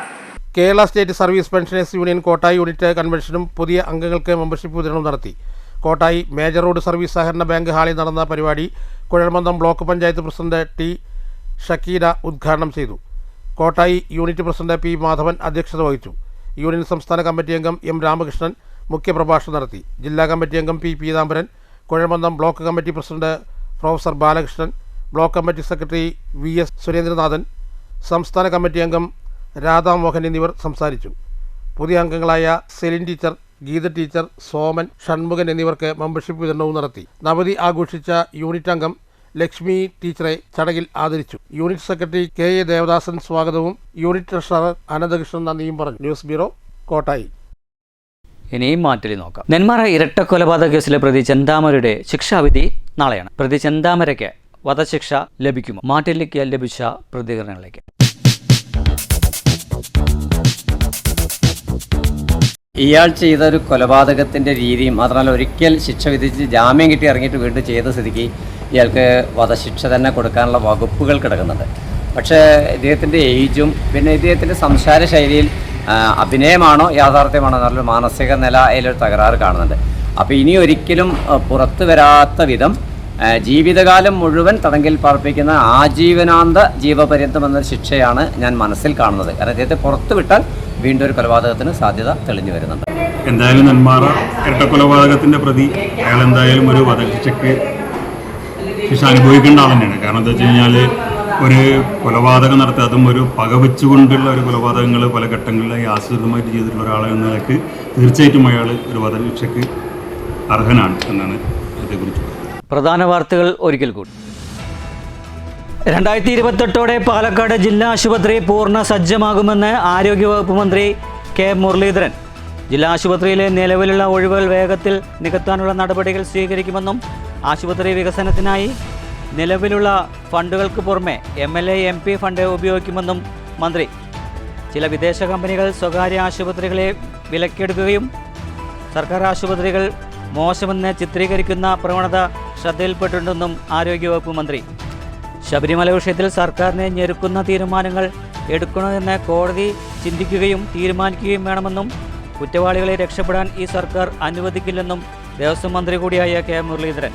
S2: Kerala state service pensioners union Kottayi unit കൺവെൻഷനും പുതിയ അംഗങ്ങൾക്ക് മെമ്പർഷിപ്പ് വിതരണവും നടത്തി. കോട്ടായി മേജർ റോഡ് സർവീസ് സഹകരണ ബാങ്ക് ഹാളിൽ നടന്ന പരിപാടി കുഴൽമന്ദം block panchayat president T Shakeena ഉദ്ഘാടനം ചെയ്തു. Kottayi unit president P Madhavan അധ്യക്ഷത വഹിച്ചു. യൂണിയൻ സംസ്ഥാന കമ്മിറ്റി അംഗം M രാമകൃഷ്ണൻ മുഖ്യപ്രഭാഷണം നടത്തി. ജില്ലാ കമ്മിറ്റി അംഗം P പീതാംബരൻ, കുഴൽമന്ദം block committee president professor Balakrishnan, block committee secretary VS Surendranathan, സംസ്ഥാന കമ്മിറ്റി അംഗം രാധാമോഹൻ എന്നിവർ സംസാരിച്ചു. പുതിയ അംഗങ്ങളായ Celine teacher, Geetha teacher, Soman, Shanmughan എന്നിവർക്ക് മെമ്പർഷിപ്പ് വിതരണവും നടത്തി. നവതി ആഘോഷിച്ച യൂണിറ്റ് അംഗം ലക്ഷ്മി ടീച്ചറെ ചടങ്ങിൽ ആദരിച്ചു. യൂണിറ്റ് സെക്രട്ടറി KA ദേവദാസൻ സ്വാഗതവും യൂണിറ്റ് ട്രഷറർ അനന്തകൃഷ്ണൻ നന്ദിയും പറഞ്ഞു. News bureau, Kottayi.
S1: ഇനിയും മാറ്റലി നോക്കാം. നെന്മാറ ഇരട്ട കൊലപാതക കേസിലെ പ്രതി ചെന്താമരയുടെ ശിക്ഷാവിധി നാളെയാണ്. പ്രതി ചെന്താമരയ്ക്ക് വധശിക്ഷ ലഭിക്കുമോ? മാറ്റലിക്ക് ലഭിച്ച പ്രതികരണങ്ങളിലേക്ക്.
S19: ഇയാൾ ചെയ്ത ഒരു കൊലപാതകത്തിൻ്റെ രീതിയും മാത്രമല്ല ഒരിക്കൽ ശിക്ഷ വിധിച്ച് ജാമ്യം കിട്ടി ഇറങ്ങിയിട്ട് വീണ്ടും ചെയ്ത സ്ഥിതിക്ക് ഇയാൾക്ക് വധശിക്ഷ തന്നെ കൊടുക്കാനുള്ള വകുപ്പുകൾ കിടക്കുന്നുണ്ട്. പക്ഷേ ഇദ്ദേഹത്തിൻ്റെ ഏജും പിന്നെ ഇദ്ദേഹത്തിൻ്റെ സംസാര ശൈലിയിൽ അഭിനയമാണോ യാഥാർത്ഥ്യമാണോ എന്നൊരു മാനസിക നിലയിലൊരു തകരാറ് കാണുന്നുണ്ട്. അപ്പോൾ ഇനി ഒരിക്കലും പുറത്തു വരാത്ത വിധം ജീവിതകാലം മുഴുവൻ തടങ്കിൽ പാർപ്പിക്കുന്ന ആജീവനാന്ത ജീവപര്യന്തം എന്നൊരു ശിക്ഷയാണ് ഞാൻ മനസ്സിൽ കാണുന്നത്. കാരണം അദ്ദേഹത്തെ പുറത്തു വിട്ടാൽ വീണ്ടും ഒരു കൊലപാതകത്തിന് സാധ്യത തെളിഞ്ഞു വരുന്നുണ്ട്.
S20: എന്തായാലും നെന്മാറ ഇരട്ടക്കൊലപാതകത്തിൻ്റെ പ്രതി അയാൾ എന്തായാലും ഒരു വധശിക്ഷയ്ക്ക് ശിക്ഷ അനുഭവിക്കേണ്ട ആൾ തന്നെയാണ്. കാരണം എന്താ വെച്ച് കഴിഞ്ഞാൽ ഒരു കൊലപാതകം നടത്തി, അതും ഒരു പകവെച്ചുകൊണ്ടുള്ള ഒരു കൊലപാതകങ്ങൾ പല ഘട്ടങ്ങളിലായി ആസൂത്രിതമായിട്ട് ചെയ്തിട്ടുള്ള ഒരാളെന്ന നിലയ്ക്ക് തീർച്ചയായിട്ടും അയാൾ ഒരു വധശിക്ഷയ്ക്ക് അർഹനാണ് എന്നാണ് അതേക്കുറിച്ച്.
S1: പ്രധാന വാർത്തകൾ ഒരിക്കൽ കൂടി. 2028 പാലക്കാട് ജില്ലാ ആശുപത്രി പൂർണ്ണ സജ്ജമാകുമെന്ന് ആരോഗ്യവകുപ്പ് മന്ത്രി കെ മുരളീധരൻ. ജില്ലാ ആശുപത്രിയിലെ നിലവിലുള്ള ഒഴിവുകൾ വേഗത്തിൽ നികത്താനുള്ള നടപടികൾ സ്വീകരിക്കുമെന്നും ആശുപത്രി വികസനത്തിനായി നിലവിലുള്ള ഫണ്ടുകൾക്ക് പുറമെ MLA MP ഫണ്ട് ഉപയോഗിക്കുമെന്നും മന്ത്രി. ചില വിദേശ കമ്പനികൾ സ്വകാര്യ ആശുപത്രികളെ വിലക്കെടുക്കുകയും സർക്കാർ ആശുപത്രികൾ മോശമെന്ന് ചിത്രീകരിക്കുന്ന പ്രവണത ശ്രദ്ധയിൽപ്പെട്ടിട്ടുണ്ടെന്നും ആരോഗ്യവകുപ്പ് മന്ത്രി. ശബരിമല വിഷയത്തിൽ സർക്കാരിനെ ഞെരുക്കുന്ന തീരുമാനങ്ങൾ എടുക്കണമെന്ന് കോടതി ചിന്തിക്കുകയും തീരുമാനിക്കുകയും വേണമെന്നും കുറ്റവാളികളെ രക്ഷപ്പെടാൻ ഈ സർക്കാർ അനുവദിക്കില്ലെന്നും ദേവസ്വം മന്ത്രി കൂടിയായ കെ മുരളീധരൻ.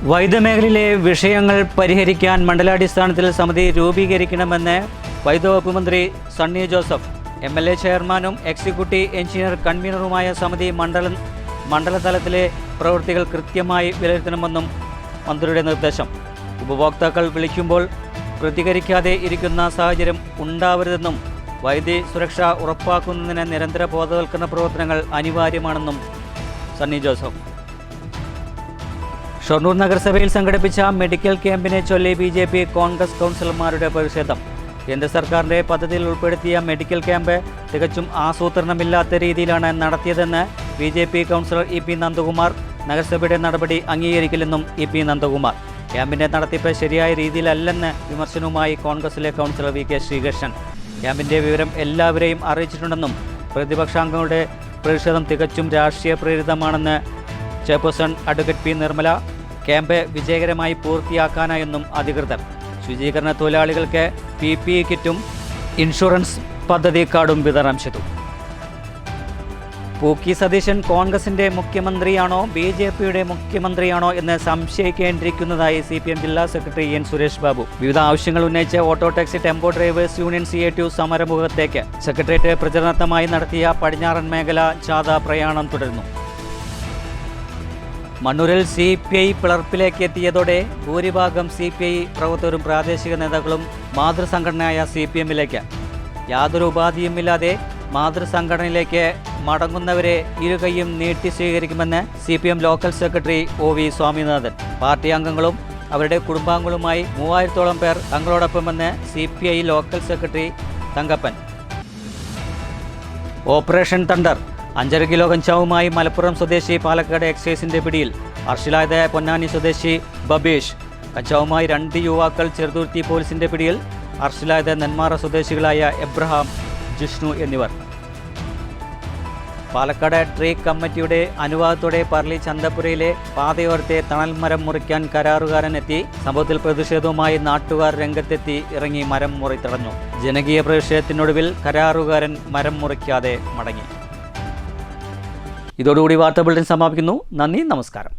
S1: വൈദ്യമേഖലയിലെ വിഷയങ്ങൾ പരിഹരിക്കാൻ മണ്ഡലാടിസ്ഥാനത്തിൽ സമിതി രൂപീകരിക്കണമെന്ന് വൈദ്യവകുപ്പ് മന്ത്രി സണ്ണി ജോസഫ്. MLA ചെയർമാനും എക്സിക്യൂട്ടീവ് എഞ്ചിനീയർ കൺവീനറുമായ സമിതി മണ്ഡലതലത്തിലെ പ്രവൃത്തികൾ കൃത്യമായി വിലയിരുത്തണമെന്നും മന്ത്രിയുടെ നിർദ്ദേശം. ഉപഭോക്താക്കൾ വിളിക്കുമ്പോൾ പ്രതികരിക്കാതെ ഇരിക്കുന്ന സാഹചര്യം ഉണ്ടാവരുതെന്നും വൈദ്യുതി സുരക്ഷ ഉറപ്പാക്കുന്നതിന് നിരന്തര ബോധവൽക്കരണ പ്രവർത്തനങ്ങൾ അനിവാര്യമാണെന്നും സണ്ണി ജോസഫ്. ഷൊർണൂർ നഗരസഭയിൽ സംഘടിപ്പിച്ച മെഡിക്കൽ ക്യാമ്പിനെ ചൊല്ലി BJP കോൺഗ്രസ് കൗൺസിലർമാരുടെ പ്രതിഷേധം. കേന്ദ്ര സർക്കാരിൻ്റെ പദ്ധതിയിൽ ഉൾപ്പെടുത്തിയ മെഡിക്കൽ ക്യാമ്പ് തികച്ചും ആസൂത്രണമില്ലാത്ത രീതിയിലാണ് നടത്തിയതെന്ന് BJP കൗൺസിലർ EP നന്ദകുമാർ. നഗരസഭയുടെ നടപടി അംഗീകരിക്കില്ലെന്നും EP നന്ദകുമാർ. ക്യാമ്പിൻ്റെ നടത്തിപ്പ് ശരിയായ രീതിയിലല്ലെന്ന് വിമർശനവുമായി കോൺഗ്രസിലെ കൗൺസിലർ VK ശ്രീകൃഷ്ണൻ. ക്യാമ്പിൻ്റെ വിവരം എല്ലാവരെയും അറിയിച്ചിട്ടുണ്ടെന്നും പ്രതിപക്ഷാംഗങ്ങളുടെ പ്രതിഷേധം തികച്ചും രാഷ്ട്രീയ പ്രേരിതമാണെന്ന് chairperson advocate P Nirmala. Camp വിജയകരമായി പൂർത്തിയാക്കാനായെന്നും അധികൃതർ. ശുചീകരണ തൊഴിലാളികൾക്ക് PPE കിറ്റും ഇൻഷുറൻസ് പദ്ധതി കാർഡും വിതരണം ചെയ്തു. പൂക്കി സതീശൻ കോൺഗ്രസിൻ്റെ മുഖ്യമന്ത്രിയാണോ BJPയുടെ മുഖ്യമന്ത്രിയാണോ എന്ന് സംശയിക്കേണ്ടിയിരിക്കുന്നതായി CPM ജില്ലാ സെക്രട്ടറി N സുരേഷ് ബാബു. വിവിധ ആവശ്യങ്ങൾ ഉന്നയിച്ച് auto taxi tempo drivers union CATU സമരമുഖത്തേക്ക് സെക്രട്ടേറിയറ്റ് പ്രചരണാർത്ഥമായി നടത്തിയ പടിഞ്ഞാറൻ മേഖല ജാഥ പ്രയാണം തുടരുന്നു. മണ്ണൂരിൽ CPI പിളർപ്പിലേക്ക് എത്തിയതോടെ ഭൂരിഭാഗം CPI പ്രവർത്തകരും പ്രാദേശിക നേതാക്കളും മാതൃസംഘടനയായ CPMലേക്ക് യാതൊരു ഉപാധിയുമില്ലാതെ മാതൃസംഘടനയിലേക്ക് മടങ്ങുന്നവരെ ഇരുകൈയും നീട്ടി സ്വീകരിക്കുമെന്ന് CPM local secretary OV Swaminathan. Party അംഗങ്ങളും അവരുടെ കുടുംബാംഗങ്ങളുമായി 3000-ഓളം പേർ തങ്ങളോടൊപ്പമെന്ന് CPI local secretary Thankappan. Operation thunder. 5.5 kilo കഞ്ചാവുമായി മലപ്പുറം സ്വദേശി പാലക്കാട് എക്സൈസിന്റെ പിടിയിൽ. അറസ്റ്റിലായത് പൊന്നാനി സ്വദേശി ബബീഷ്. കഞ്ചാവുമായി 2 യുവാക്കൾ ചെറുതുരുത്തി പോലീസിന്റെ പിടിയിൽ. അറസ്റ്റിലായത് നെന്മാറ സ്വദേശികളായ എബ്രഹാം, ജിഷ്ണു എന്നിവർ. പാലക്കാട് ട്രീ കമ്മിറ്റിയുടെ അനുവാദത്തോടെ പറളി ചന്തപുരയിലെ പാതയോരത്തെ തണൽ മരം മുറിക്കാൻ കരാറുകാരൻ എത്തി. സംഭവത്തിൽ പ്രതിഷേധവുമായി നാട്ടുകാർ രംഗത്തെത്തി ഇറങ്ങി മരം മുറി തടഞ്ഞു. ജനകീയ പ്രതിഷേധത്തിനൊടുവിൽ കരാറുകാരൻ മരം മുറിക്കാതെ മടങ്ങി. ഇതോടുകൂടി വാർത്താ ബുള്ളറ്റിൻ സമാപിക്കുന്നു. നന്ദി, നമസ്കാരം.